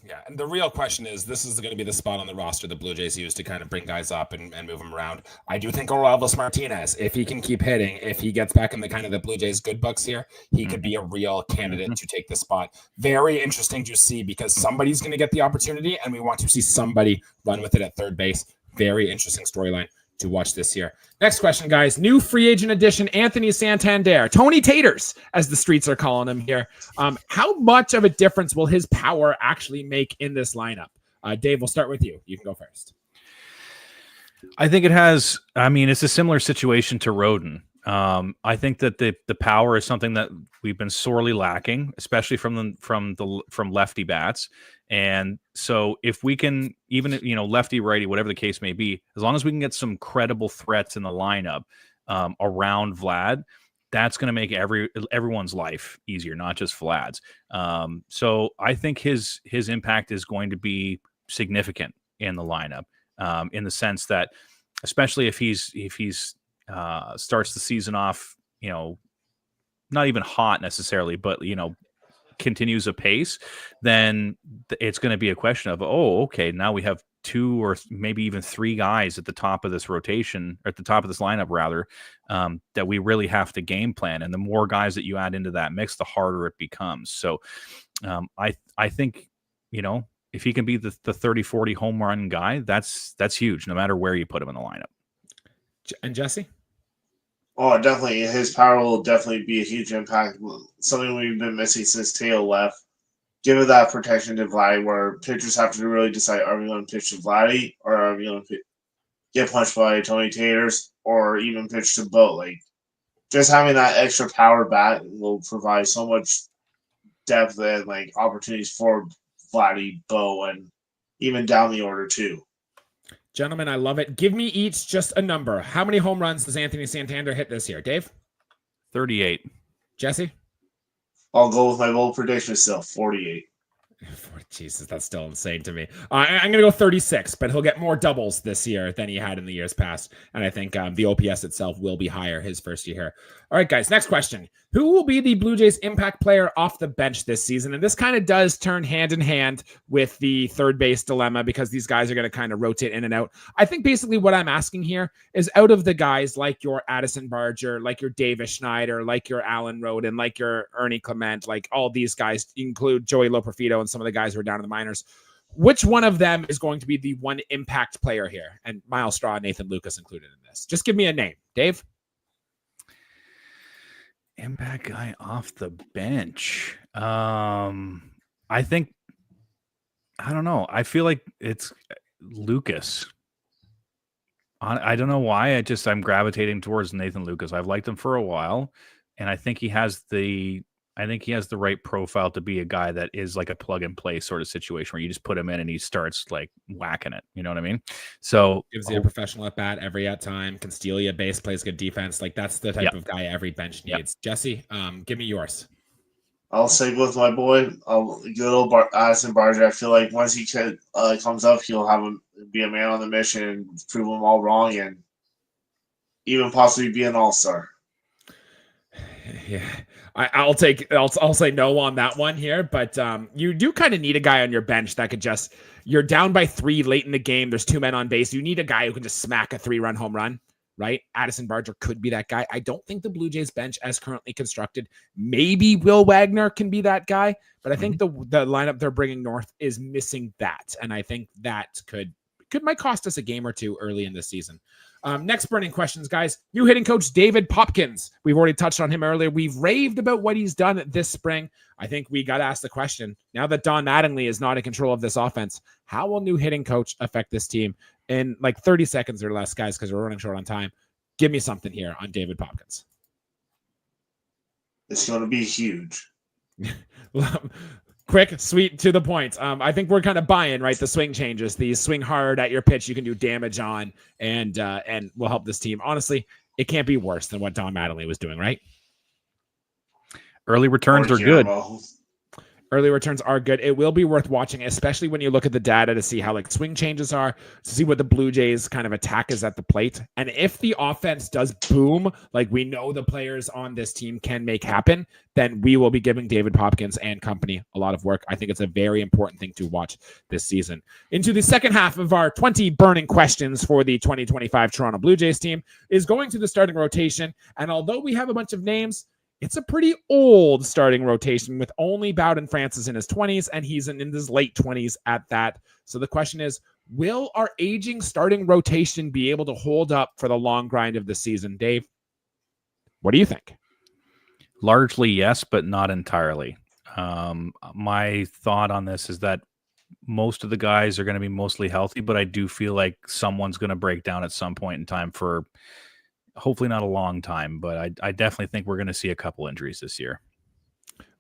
Yeah, and the real question is, this is going to be the spot on the roster the Blue Jays use to kind of bring guys up and move them around. I do think Orelvis Martinez, if he can keep hitting, if he gets back in the Blue Jays good books here, he could be a real candidate to take the spot. Very interesting to see, because somebody's going to get the opportunity, and we want to see somebody run with it at third base. Very interesting storyline to watch this year. Next question, guys. New free agent addition, Anthony Santander. Tony Taters, as the streets are calling him here. How much of a difference will his power actually make in this lineup? Dave, we'll start with you. You can go first. I think it has. I mean, it's a similar situation to Roden. I think that the power is something that we've been sorely lacking, especially from lefty bats. And so, if we can, even lefty righty, whatever the case may be, as long as we can get some credible threats in the lineup around Vlad, that's going to make everyone's life easier, not just Vlad's. So I think his impact is going to be significant in the lineup, in the sense that, especially if he's starts the season off, not even hot necessarily, but continues a pace, then it's going to be a question of, oh, okay, now we have two or maybe even three guys at the top of this rotation, or at the top of this lineup rather, that we really have to game plan. And the more guys that you add into that mix, the harder it becomes. So I think, if he can be the 30-40 home run guy, that's huge, no matter where you put him in the lineup. And Jesse? Oh, definitely. His power will definitely be a huge impact. Something we've been missing since Teo left. Give it that protection to Vladdy, where pitchers have to really decide, are we going to pitch to Vladdy, or are we going to get punched by Tony Taters, or even pitch to Bo? Like, just having that extra power bat will provide so much depth and opportunities for Vladdy, Bo, and even down the order too. Gentlemen, I love it. Give me each just a number. How many home runs does Anthony Santander hit this year? Dave? 38. Jesse? I'll go with my bold prediction still, 48. Jesus, that's still insane to me. I'm going to go 36, but he'll get more doubles this year than he had in the years past. And I think the OPS itself will be higher his first year here. All right, guys, next question. Who will be the Blue Jays impact player off the bench this season? And this kind of does turn hand in hand with the third base dilemma, because these guys are going to kind of rotate in and out. I think basically what I'm asking here is, out of the guys like your Addison Barger, like your Davis Schneider, like your Alan Roden, like your Ernie Clement, like all these guys, include Joey Loperfido and some of the guys who are down in the minors, which one of them is going to be the one impact player here? And Miles Straw, Nathan Lucas included in this. Just give me a name. Dave? Impact guy off the bench. I think, I don't know. I feel like it's Lucas. I don't know why. I'm gravitating towards Nathan Lucas. I've liked him for a while, and I think he has the right profile to be a guy that is like a plug and play sort of situation where you just put him in and he starts like whacking it. You know what I mean? So gives you a professional at bat every at time, can steal you a base, plays good defense. Like, that's the type of guy every bench needs. Jesse, give me yours. I'll say with my boy, good old Addison Barger. I feel like once he comes up, he'll be a man on the mission and prove them all wrong, and even possibly be an all-star. Yeah, I'll say no on that one here, but you do kind of need a guy on your bench that could just, you're down by 3 late in the game, there's 2 men on base, you need a guy who can just smack a 3-run home run, right? Addison Barger could be that guy. I don't think the Blue Jays bench, as currently constructed, maybe Will Wagner can be that guy, but I think the lineup they're bringing north is missing that, and I think that might cost us a game or two early in the season. Next burning questions, guys. New hitting coach David Popkins. We've already touched on him earlier. We've raved about what he's done this spring. I think we got to ask the question, now that Don Mattingly is not in control of this offense, how will new hitting coach affect this team? In like 30 seconds or less, guys, because we're running short on time. Give me something here on David Popkins. It's going to be huge. Quick, sweet, to the point. I think we're kind of buying, right? The swing changes, the swing hard at your pitch, you can do damage on, and will help this team. Honestly, it can't be worse than what Don Mattingly was doing, right? Early returns are good. Early returns are good. It will be worth watching, especially when you look at the data to see how like swing changes are, to see what the Blue Jays kind of attack is at the plate. And if the offense does boom, like we know the players on this team can make happen, then we will be giving David Popkins and company a lot of work. I think it's a very important thing to watch this season. Into the second half of our 20 burning questions for the 2025 Toronto Blue Jays team is going to the starting rotation. And although we have a bunch of names, it's a pretty old starting rotation with only Bowden Francis in his 20s, and he's in his late 20s at that. So the question is, will our aging starting rotation be able to hold up for the long grind of the season? Dave, what do you think? Largely yes, but not entirely. My thought on this is that most of the guys are going to be mostly healthy, but I do feel like someone's going to break down at some point in time for hopefully not a long time, but I definitely think we're going to see a couple injuries this year.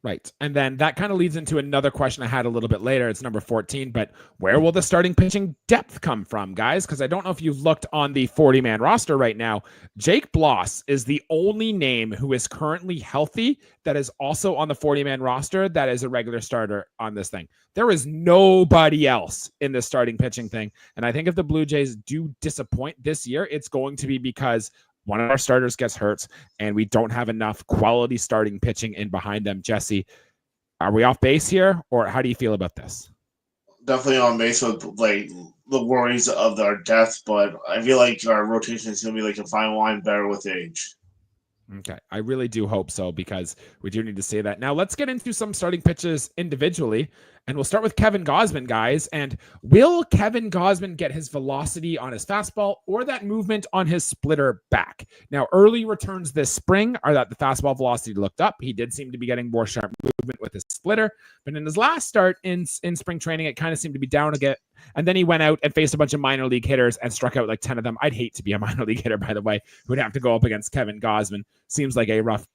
Right. And then that kind of leads into another question I had a little bit later. It's number 14, but where will the starting pitching depth come from, guys? Because I don't know if you've looked on the 40-man roster right now. Jake Bloss is the only name who is currently healthy that is also on the 40-man roster that is a regular starter on this thing. There is nobody else in this starting pitching thing. And I think if the Blue Jays do disappoint this year, it's going to be because one of our starters gets hurt and we don't have enough quality starting pitching in behind them. Jesse, are we off base here, or how do you feel about this? Definitely on base with like the worries of our depth, but I feel like our rotation is going to be like a fine wine better with age. Okay, I really do hope so, because we do need to say that. Now let's get into some starting pitches individually, and we'll start with Kevin Gausman, guys. And will Kevin Gausman get his velocity on his fastball or that movement on his splitter back? Now, early returns this spring are that the fastball velocity looked up. He did seem to be getting more sharp movement with his splitter, but in his last start in spring training, it kind of seemed to be down again. And then he went out and faced a bunch of minor league hitters and struck out like 10 of them. I'd hate to be a minor league hitter, by the way, who would have to go up against Kevin Gausman. Seems like a rough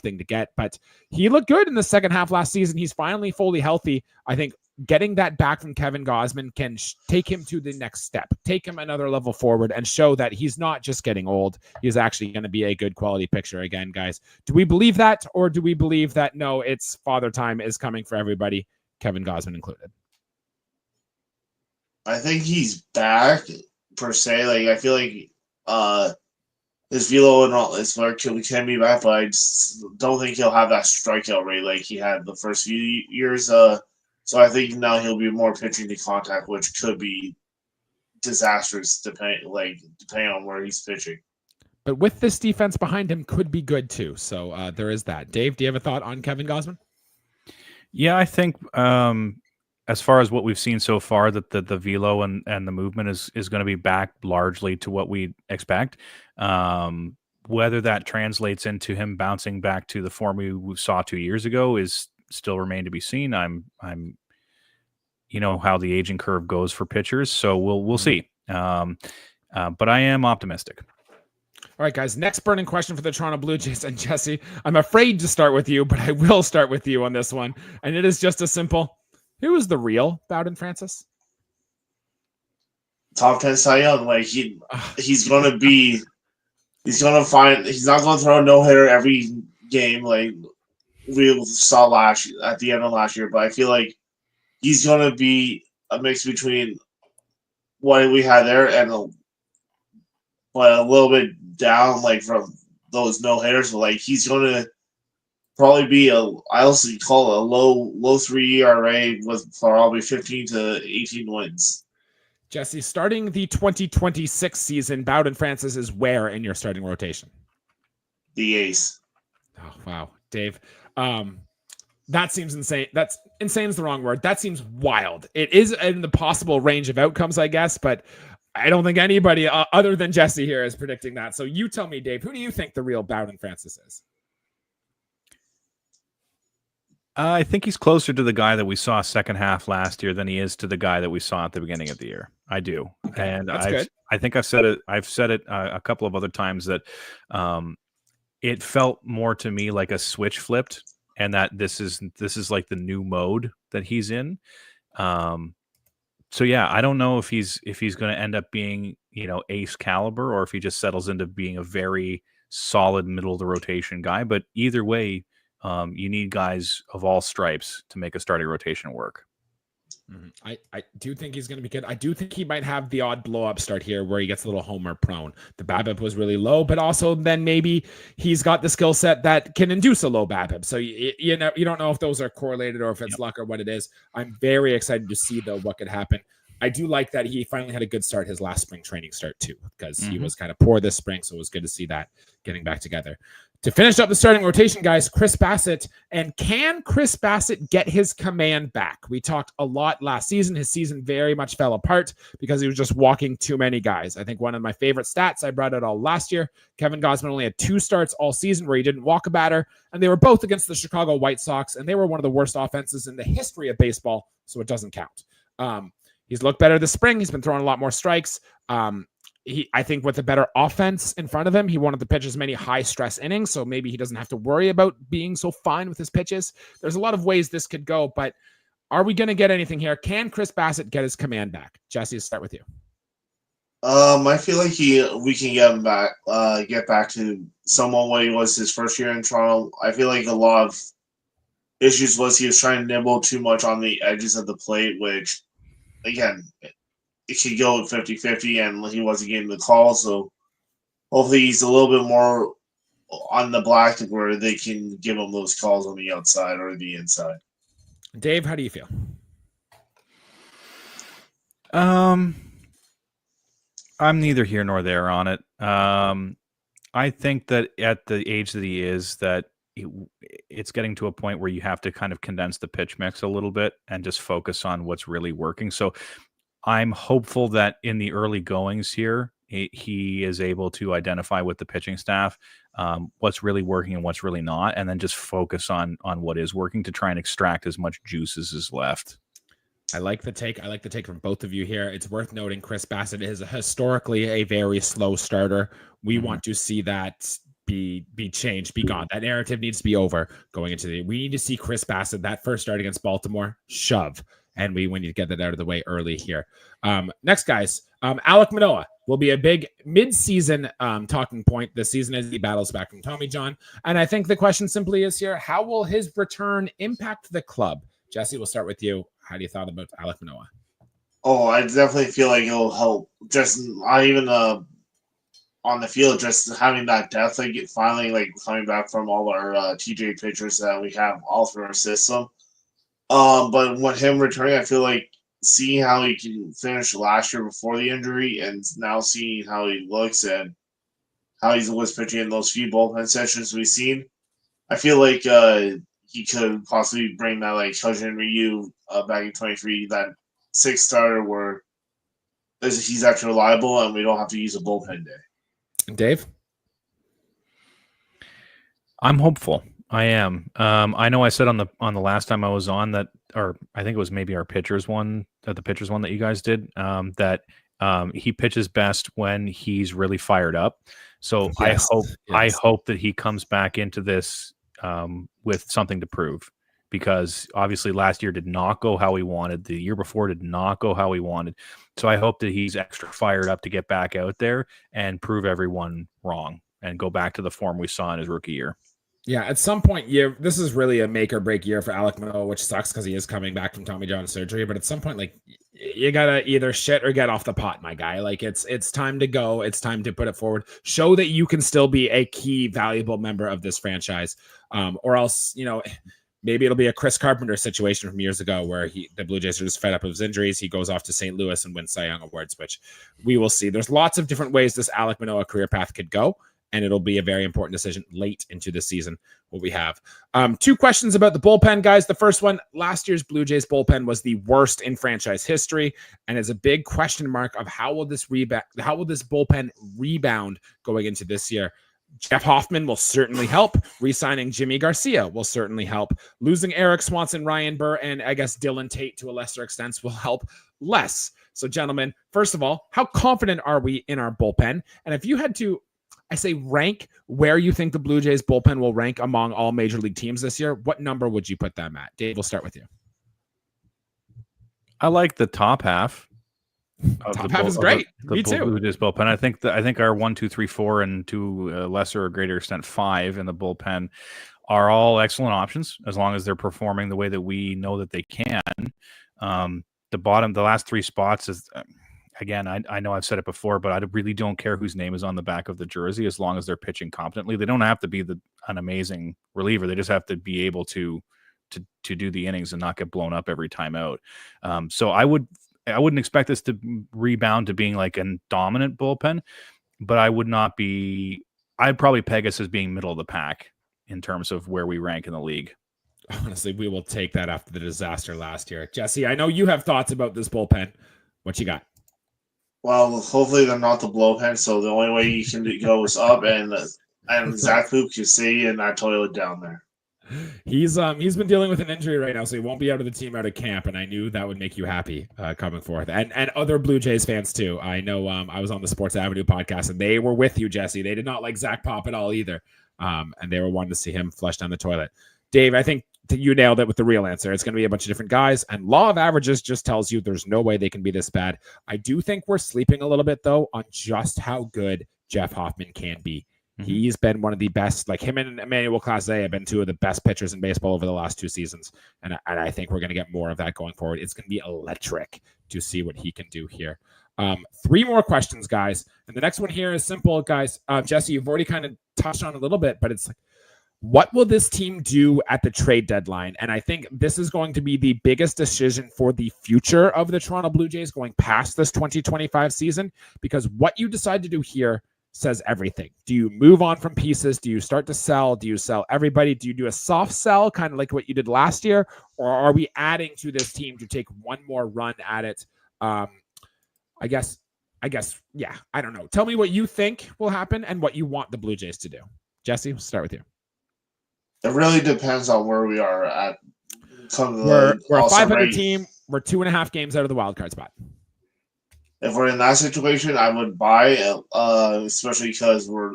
thing to get, but he looked good in the second half last season. He's finally fully healthy. I think getting that back from Kevin Gausman can take him to the next step, take him another level forward, and show that he's not just getting old. He's actually going to be a good quality pitcher again, guys. Do we believe that, or do we believe that, no, it's father time is coming for everybody, Kevin Gausman included? I think he's back per se. Like I feel like his velo and all his work can be back, but I just don't think he'll have that strikeout rate like he had the first few years. So I think now he'll be more pitching to contact, which could be disastrous depending on where he's pitching. But with this defense behind him, could be good too. So there is that. Dave, do you have a thought on Kevin Gausman? Yeah, I think as far as what we've seen so far, that the velo and the movement is going to be back largely to what we expect. Whether that translates into him bouncing back to the form we saw 2 years ago is still remain to be seen. I'm you know how the aging curve goes for pitchers, so we'll see. But I am optimistic. All right, guys, next burning question for the Toronto Blue Jays. And Jesse, I'm afraid to start with you, but I will start with you on this one. And it is just as simple. Who is the real Bowden Francis? Top 10 Cy Young. Like he's gonna find, he's not gonna throw a no-hitter every game like we saw at the end of last year, but I feel like he's gonna be a mix between what we had there and but a little bit down like from those no-hitters. But like he's gonna probably be I also call it a low 3 ERA with probably 15 to 18 wins. Jesse, starting the 2026 season, Bowden Francis is where in your starting rotation? The ace. Oh, wow. Dave, that seems insane. That's insane is the wrong word. That seems wild. It is in the possible range of outcomes, I guess, but I don't think anybody other than Jesse here is predicting that. So you tell me, Dave, who do you think the real Bowden Francis is? I think he's closer to the guy that we saw second half last year than he is to the guy that we saw at the beginning of the year. I do. Okay, and that's good. I think I've said it a couple of other times that it felt more to me like a switch flipped, and that this is like the new mode that he's in. So yeah, I don't know if he's going to end up being, you know, ace caliber, or if he just settles into being a very solid middle of the rotation guy. But either way, you need guys of all stripes to make a starting rotation work. I do think he's going to be good. I do think he might have the odd blow up start here where he gets a little homer prone. The BABIP was really low, but also then maybe he's got the skill set that can induce a low BABIP. So you don't know if those are correlated or if it's luck or what it is. I'm very excited to see though what could happen. I do like that he finally had a good start his last spring training start too, because he was kind of poor this spring. So it was good to see that getting back together. To finish up the starting rotation, guys, Chris Bassitt. And can Chris Bassitt get his command back? We talked a lot last season. His season very much fell apart because he was just walking too many guys. I think one of my favorite stats, I brought it all last year, Kevin Gausman only had 2 starts all season where he didn't walk a batter, and they were both against the Chicago White Sox, and they were one of the worst offenses in the history of baseball, so it doesn't count. He's looked better this spring. He's been throwing a lot more strikes. I think with a better offense in front of him, he wanted to pitch as many high stress innings. So maybe he doesn't have to worry about being so fine with his pitches. There's a lot of ways this could go, but are we going to get anything here? Can Chris Bassitt get his command back? Jesse, let's start with you. I feel like we can get him back, get back to somewhat what he was his first year in Toronto. I feel like a lot of issues was he was trying to nibble too much on the edges of the plate, which, again, it could go 50-50, and he wasn't getting the call. So hopefully he's a little bit more on the black where they can give him those calls on the outside or the inside. Dave, how do you feel? I'm neither here nor there on it. I think that at the age that he is, that it's getting to a point where you have to kind of condense the pitch mix a little bit and just focus on what's really working. So I'm hopeful that in the early goings here, he is able to identify with the pitching staff what's really working and what's really not, and then just focus on what is working to try and extract as much juice as is left. I like the take. I like the take from both of you here. It's worth noting Chris Bassitt is historically a very slow starter. We want to see that be changed, be gone. That narrative needs to be over going into we need to see Chris Bassitt, that first start against Baltimore, shove. And we need to get that out of the way early here. Next, guys, Alek Manoah will be a big mid-season talking point this season as he battles back from Tommy John. And I think the question simply is here, how will his return impact the club? Jesse, we'll start with you. How do you thought about Alek Manoah? Oh, I definitely feel like it'll help. Just not even on the field, just having that depth, like finally coming back from all our TJ pitchers that we have all through our system. But with him returning, I feel like seeing how he can finish last year before the injury and now seeing how he looks and how he was pitching in those few bullpen sessions we've seen, I feel like he could possibly bring that like Hyun-Jin Ryu back in 23, that 6 starter where he's actually reliable and we don't have to use a bullpen day. Dave? I'm hopeful. I am. I know I said on the last time I was on that, or I think it was maybe our pitchers one, the pitchers one that you guys did, that he pitches best when he's really fired up. So yes, I hope that he comes back into this with something to prove, because obviously last year did not go how he wanted. The year before did not go how he wanted. So I hope that he's extra fired up to get back out there and prove everyone wrong and go back to the form we saw in his rookie year. Yeah, at some point, this is really a make or break year for Alek Manoah, which sucks because he is coming back from Tommy John surgery. But at some point, you gotta either shit or get off the pot, my guy. It's time to go. It's time to put it forward. Show that you can still be a key, valuable member of this franchise, or else maybe it'll be a Chris Carpenter situation from years ago where the Blue Jays are just fed up of his injuries. He goes off to St. Louis and wins Cy Young Awards, which we will see. There's lots of different ways this Alek Manoah career path could go. And it'll be a very important decision late into the season, what we have. 2 questions about the bullpen, guys. The first one, last year's Blue Jays bullpen was the worst in franchise history, and is a big question mark of how will this bullpen rebound going into this year. Jeff Hoffman will certainly help. Re-signing Jimmy Garcia will certainly help. Losing Eric Swanson, Ryan Burr, and I guess Dylan Tate to a lesser extent will help less. So, gentlemen, first of all, how confident are we in our bullpen? And if you had to, I say rank where you think the Blue Jays bullpen will rank among all major league teams this year, what number would you put them at? Dave, we'll start with you. I like the top half. Top half is great. Me too. Blue Jays bullpen. I think our 1, 2, 3, 4, and to a lesser or greater extent 5 in the bullpen are all excellent options as long as they're performing the way that we know that they can. The last 3 spots is. Again, I know I've said it before, but I really don't care whose name is on the back of the jersey as long as they're pitching competently. They don't have to be an amazing reliever. They just have to be able to do the innings and not get blown up every time out. So I wouldn't expect this to rebound to being like a dominant bullpen, but I'd probably peg us as being middle of the pack in terms of where we rank in the league. Honestly, we will take that after the disaster last year. Jesse, I know you have thoughts about this bullpen. What you got? Well, hopefully they're not the blowpen, so the only way you can go is up, and Zach Luke can stay in that toilet down there. He's been dealing with an injury right now, so he won't be out of the team out of camp. And I knew that would make you happy coming forth, and other Blue Jays fans too. I know I was on the Sports Avenue podcast, and they were with you, Jesse. They did not like Zach Pop at all either, and they were wanting to see him flush down the toilet. Dave, I think you nailed it with the real answer. It's going to be a bunch of different guys, and law of averages just tells you there's no way they can be this bad. I do think we're sleeping a little bit though on just how good Jeff Hoffman can be. He's been one of the best, like him and Emmanuel Clase have been two of the best pitchers in baseball over the last 2 seasons. And I think we're going to get more of that going forward. It's going to be electric to see what he can do here. 3 more questions, guys. And the next one here is simple, guys. Jesse, you've already kind of touched on a little bit, but it's like, what will this team do at the trade deadline? And I think this is going to be the biggest decision for the future of the Toronto Blue Jays going past this 2025 season, because what you decide to do here says everything. Do you move on from pieces? Do you start to sell? Do you sell everybody? Do you do a soft sell, kind of like what you did last year? Or are we adding to this team to take one more run at it? I guess, yeah, I don't know. Tell me what you think will happen and what you want the Blue Jays to do. Jesse, we'll start with you. It really depends on where we are at. We're a 500 team. We're 2.5 games out of the wild card spot. If we're in that situation, I would buy, especially because we're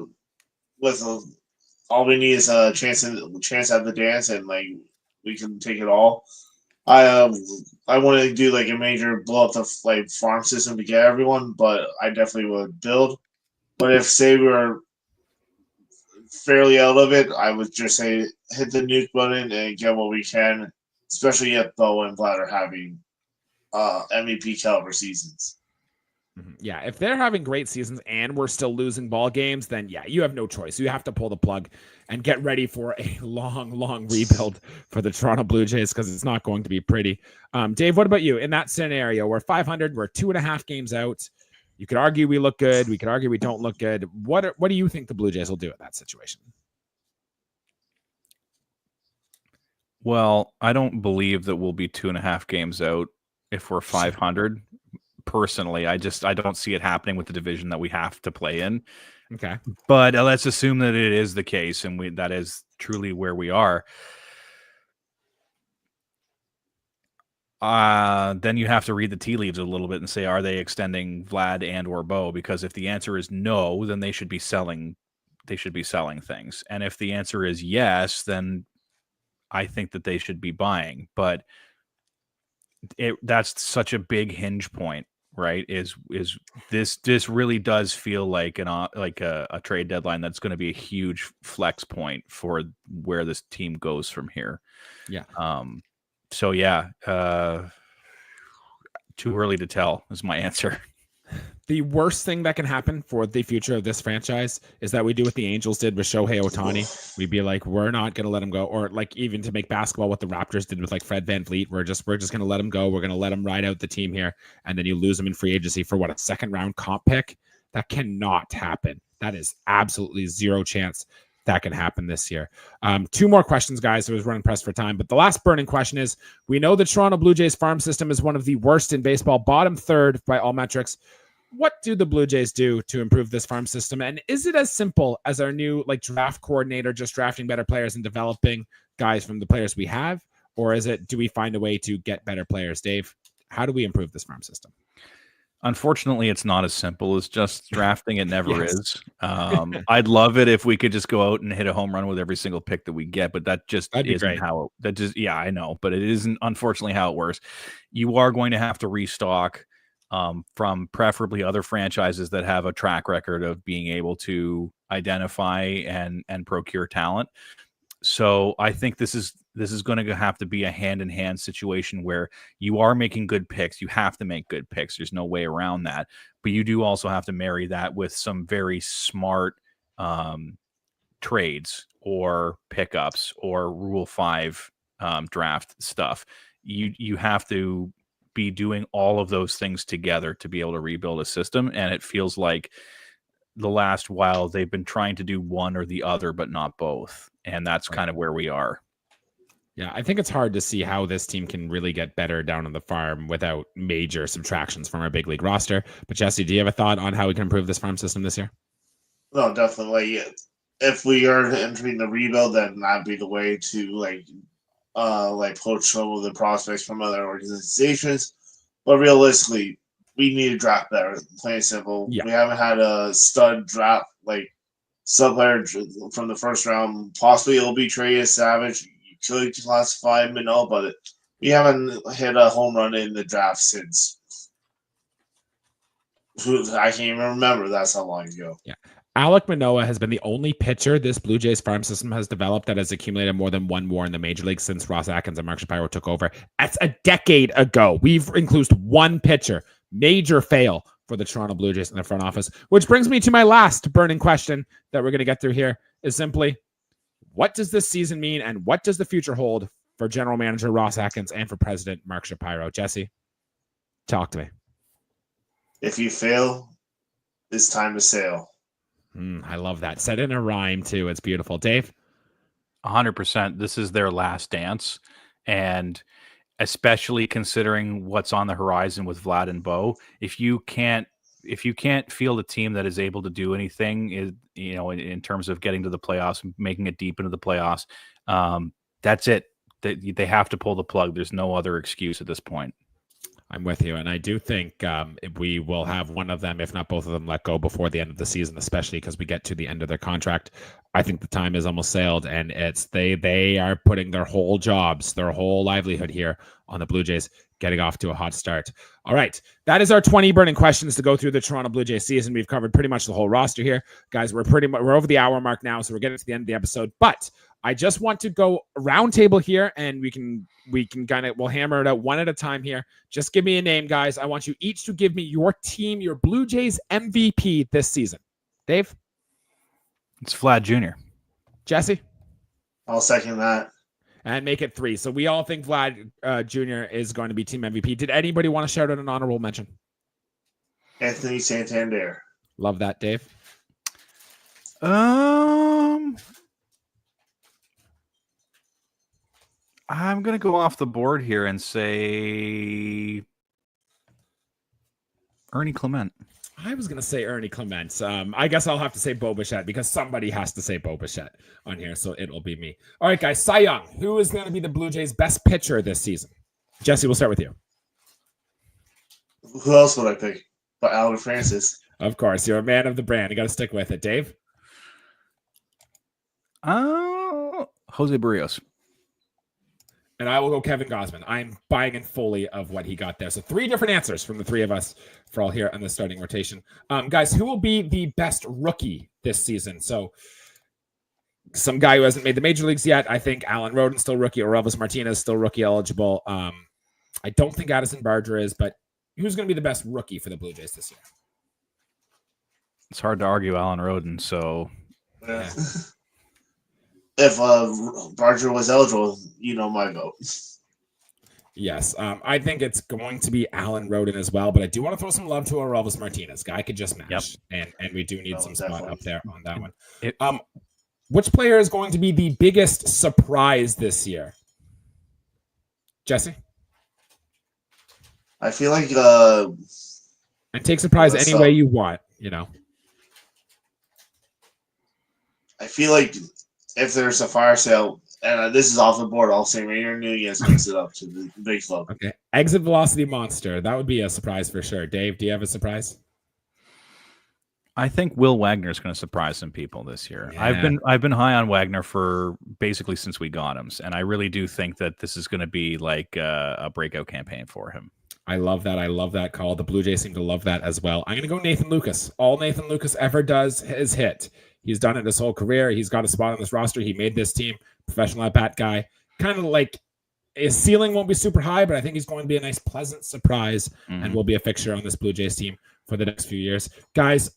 with all we need is a chance at the dance, and like we can take it all. I want to do like a major blow up the farm system to get everyone, but I definitely would build. But if say we're fairly out of it, I would just say hit the nuke button and get what we can, especially if Bo and Vlad are having MVP caliber seasons. Yeah, if they're having great seasons and we're still losing ball games, then yeah, you have no choice. You have to pull the plug and get ready for a long rebuild for the Toronto Blue Jays, because it's not going to be pretty. Dave, what about you? In that scenario, we're 500, we're 2.5 games out. You could argue we look good. We could argue we don't look good. What do you think the Blue Jays will do in that situation? Well, I don't believe that we'll be 2.5 games out if we're 500. Personally, I don't see it happening with the division that we have to play in. Okay. But let's assume that it is the case, and that is truly where we are. Then you have to read the tea leaves a little bit and say, are they extending Vlad and or Bo? Because if the answer is no, then they should be selling things. And if the answer is yes, then I think that they should be buying. But that's such a big hinge point, right? Is this really does feel like a trade deadline that's going to be a huge flex point for where this team goes from here. Yeah. So yeah, too early to tell is my answer. The worst thing that can happen for the future of this franchise is that we do what the Angels did with Shohei Ohtani. We'd be like, we're not going to let him go. Or like even to make basketball what the Raptors did with like Fred VanVleet. We're just going to let him go. We're going to let him ride out the team here. And then you lose him in free agency for what, a 2nd round comp pick? That cannot happen. That is absolutely zero chance that can happen this year. 2 more questions, guys. I was running pressed for time, but the last burning question is, we know the Toronto Blue Jays farm system is one of the worst in baseball, bottom 3rd by all metrics. What do the Blue Jays do to improve this farm system? And is it as simple as our new draft coordinator just drafting better players and developing guys from the players we have? Or do we find a way to get better players? Dave, how do we improve this farm system? Unfortunately, it's not as simple as just drafting. It never Yes. is. I'd love it if we could just go out and hit a home run with every single pick that we get, but that just isn't how I know, but it isn't unfortunately how it works. You are going to have to restock from preferably other franchises that have a track record of being able to identify and procure talent. So I think this is going to have to be a hand-in-hand situation where you are making good picks. You have to make good picks. There's no way around that. But you do also have to marry that with some very smart trades or pickups or Rule 5 draft stuff. You have to be doing all of those things together to be able to rebuild a system. And it feels like the last while they've been trying to do one or the other, but not both. And that's kind of where we are. Yeah, I think it's hard to see how this team can really get better down on the farm without major subtractions from our big league roster. But Jesse, do you have a thought on how we can improve this farm system this year? No, definitely. if we are entering the rebuild, then that'd be the way to poach some of the prospects from other organizations. But realistically, we need to draft better. Plain and simple. Yeah. We haven't had a stud draft stud player from the first round. Possibly it'll be Trey Savage. You could classify him and all, but we haven't hit a home run in the draft since. I can't even remember. That's how long ago. Yeah. Alek Manoah has been the only pitcher this Blue Jays farm system has developed that has accumulated more than one WAR in the major league since Ross Atkins and Mark Shapiro took over. That's a decade ago. We've included one pitcher. Major fail for the Toronto Blue Jays in the front office, which brings me to my last burning question that we're going to get through here is simply, what does this season mean and what does the future hold for general manager Ross Atkins and for president Mark Shapiro? Jesse, talk to me. If you fail, it's time to sail. I love that. Said in a rhyme too. It's beautiful. Dave? 100%. This is their last dance. And especially considering what's on the horizon with Vlad and Bo, if you can't field a team that is able to do anything, in terms of getting to the playoffs, making it deep into the playoffs, that's it. They have to pull the plug. There's no other excuse at this point. I'm with you. And I do think we will have one of them, if not both of them, let go before the end of the season, especially because we get to the end of their contract. I think the time is almost sailed, and they are putting their whole jobs, their whole livelihood here on the Blue Jays, getting off to a hot start. All right. That is our 20 burning questions to go through the Toronto Blue Jays season. We've covered pretty much the whole roster here. Guys, we're over the hour mark now, so we're getting to the end of the episode. But I just want to go round table here, and we'll hammer it out one at a time here. Just give me a name, guys. I want you each to give me your team, your Blue Jays MVP this season. Dave? It's Vlad Jr. Jesse? I'll second that. And make it 3. So we all think Vlad Jr. is going to be team MVP. Did anybody want to shout out an honorable mention? Anthony Santander. Love that, Dave. I'm going to go off the board here and say Ernie Clement. I was going to say Ernie Clement. I guess I'll have to say Bo Bichette because somebody has to say Bo Bichette on here, so it'll be me. All right, guys. Cy Young. Who is going to be the Blue Jays' best pitcher this season? Jesse, we'll start with you. Who else would I pick? But Albert Francis. Of course. You're a man of the brand. You got to stick with it. Dave? Jose Barrios. And I will go Kevin Gausman. I'm buying in fully of what he got there. So 3 different answers from the 3 of us for all here on the starting rotation. Guys, who will be the best rookie this season? So some guy who hasn't made the major leagues yet. I think Alan Rodden's still rookie, or Elvis Martinez still rookie eligible. I don't think Addison Barger is, but who's going to be the best rookie for the Blue Jays this year? It's hard to argue Alan Rodden, so... Yeah. If Barger was eligible, my vote. Yes, I think it's going to be Alan Rodden as well, but I do want to throw some love to Elvis Martinez. Guy could just match, and we do need some spot up there on that one. Which player is going to be the biggest surprise this year? Jesse? I feel like and take surprise any way you want, I feel like if there's a fire sale, and this is off the board, I'll say Rainer Nunez makes it up to the big club. Okay. Exit velocity monster. That would be a surprise for sure. Dave, do you have a surprise? I think Will Wagner is going to surprise some people this year. Yeah. I've been high on Wagner for basically since we got him, and I really do think that this is going to be like a breakout campaign for him. I love that. I love that call. The Blue Jays seem to love that as well. I'm going to go Nathan Lucas. All Nathan Lucas ever does is hit. He's done it his whole career. He's got a spot on this roster. He made this team. Professional at-bat guy. Kind of like his ceiling won't be super high, but I think he's going to be a nice, pleasant surprise and will be a fixture on this Blue Jays team for the next few years. Guys,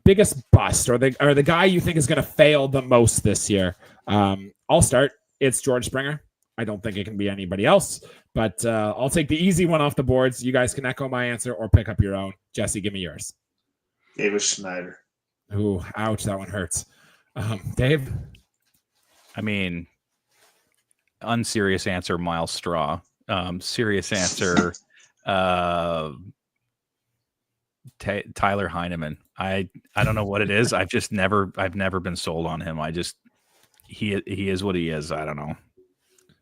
biggest bust or the guy you think is going to fail the most this year. I'll start. It's George Springer. I don't think it can be anybody else, but I'll take the easy one off the boards. You guys can echo my answer or pick up your own. Jesse, give me yours. David Schneider. Ooh, ouch, that one hurts. Dave? I mean, unserious answer, Miles Straw. Serious answer, Tyler Heineman. I don't know what it is. I've never been sold on him. He is what he is. I don't know.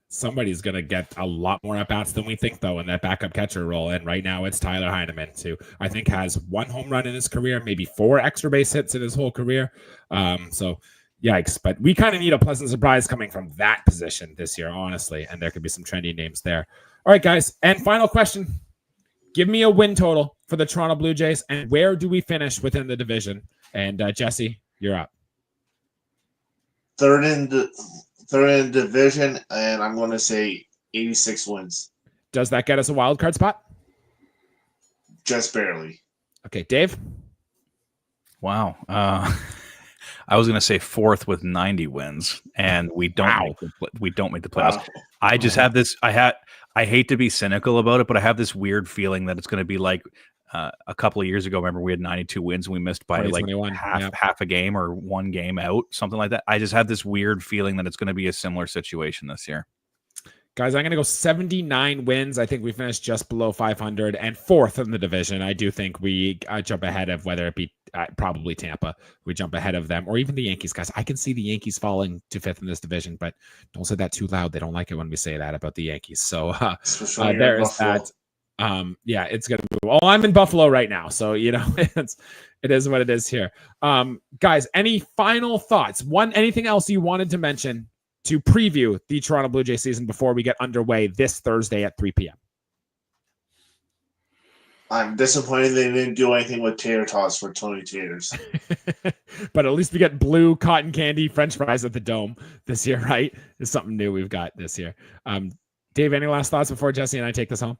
Somebody's going to get a lot more at-bats than we think, though, in that backup catcher role. And right now it's Tyler Heineman, who I think has 1 home run in his career, maybe 4 extra base hits in his whole career. So yikes. But we kind of need a pleasant surprise coming from that position this year, honestly. And there could be some trendy names there. All right, guys. And final question. Give me a win total for the Toronto Blue Jays. And where do we finish within the division? And Jesse, you're up. Third in division, and I'm going to say 86 wins. Does that get us a wild card spot? Just barely. Okay, Dave? Wow. I was going to say 4th with 90 wins, and we don't make the playoffs. Wow. I just have this. I hate to be cynical about it, but I have this weird feeling that it's going to be like a couple of years ago. Remember, we had 92 wins and we missed by like half a game or 1 game out, something like that. I just have this weird feeling that it's going to be a similar situation this year. Guys, I'm going to go 79 wins. I think we finished just below 500 and 4th in the division. I do think we jump ahead of, whether it be probably Tampa, we jump ahead of them, or even the Yankees. Guys, I can see the Yankees falling to 5th in this division, but don't say that too loud. They don't like it when we say that about the Yankees. So there is that. Yeah, it's going to be, well, I'm in Buffalo right now. So, it is what it is here. Guys, any final thoughts? Anything else you wanted to mention to preview the Toronto Blue Jays season before we get underway this Thursday at 3 p.m.? I'm disappointed they didn't do anything with tater tots for Tony Taters. But at least we get blue cotton candy French fries at the Dome this year, right? It's something new we've got this year. Dave, any last thoughts before Jesse and I take this home?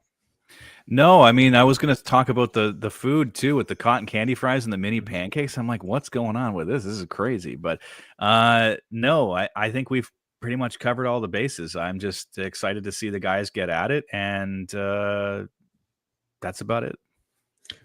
No, I mean, I was going to talk about the food too, with the cotton candy fries and the mini pancakes. I'm like, what's going on with this? This is crazy. But no, I think we've pretty much covered all the bases. I'm just excited to see the guys get at it. And that's about it.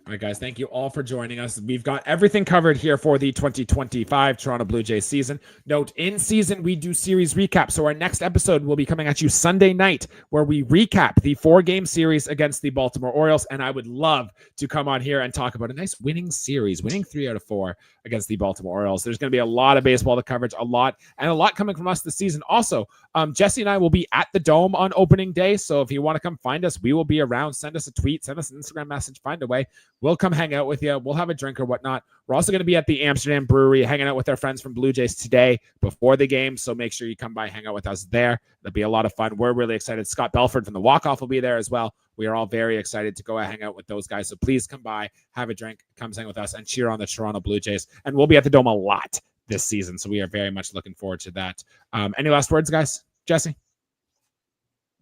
All right, guys, thank you all for joining us. We've got everything covered here for the 2025 Toronto Blue Jays season. Note, in season, we do series recaps. So our next episode will be coming at you Sunday night, where we recap the 4-game series against the Baltimore Orioles. And I would love to come on here and talk about a nice winning series, winning 3 out of 4 against the Baltimore Orioles. There's going to be a lot of baseball to coverage, a lot coming from us this season. Also, Jesse and I will be at the Dome on opening day. So if you want to come find us, we will be around. Send us a tweet, send us an Instagram message, find a way. We'll come hang out with you. We'll have a drink or whatnot. We're also going to be at the Amsterdam Brewery hanging out with our friends from Blue Jays today before the game. So make sure you come by, hang out with us there. It'll be a lot of fun. We're really excited. Scott Belford from the Walk-Off will be there as well. We are all very excited to go hang out with those guys. So please come by, have a drink, come hang with us, and cheer on the Toronto Blue Jays. And we'll be at the Dome a lot this season. So we are very much looking forward to that. Any last words, guys? Jesse?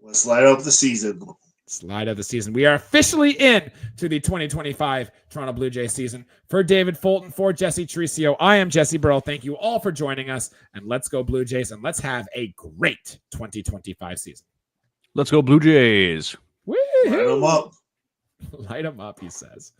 Let's light up the season. Slide of the season. We are officially in to the 2025 Toronto Blue Jays season. For David Fulton, for Jesse Tricio, I am Jesse Burrell. Thank you all for joining us, and let's go Blue Jays, and let's have a great 2025 season. Let's go Blue Jays. Woo-hoo. Light them up. Light them up, he says.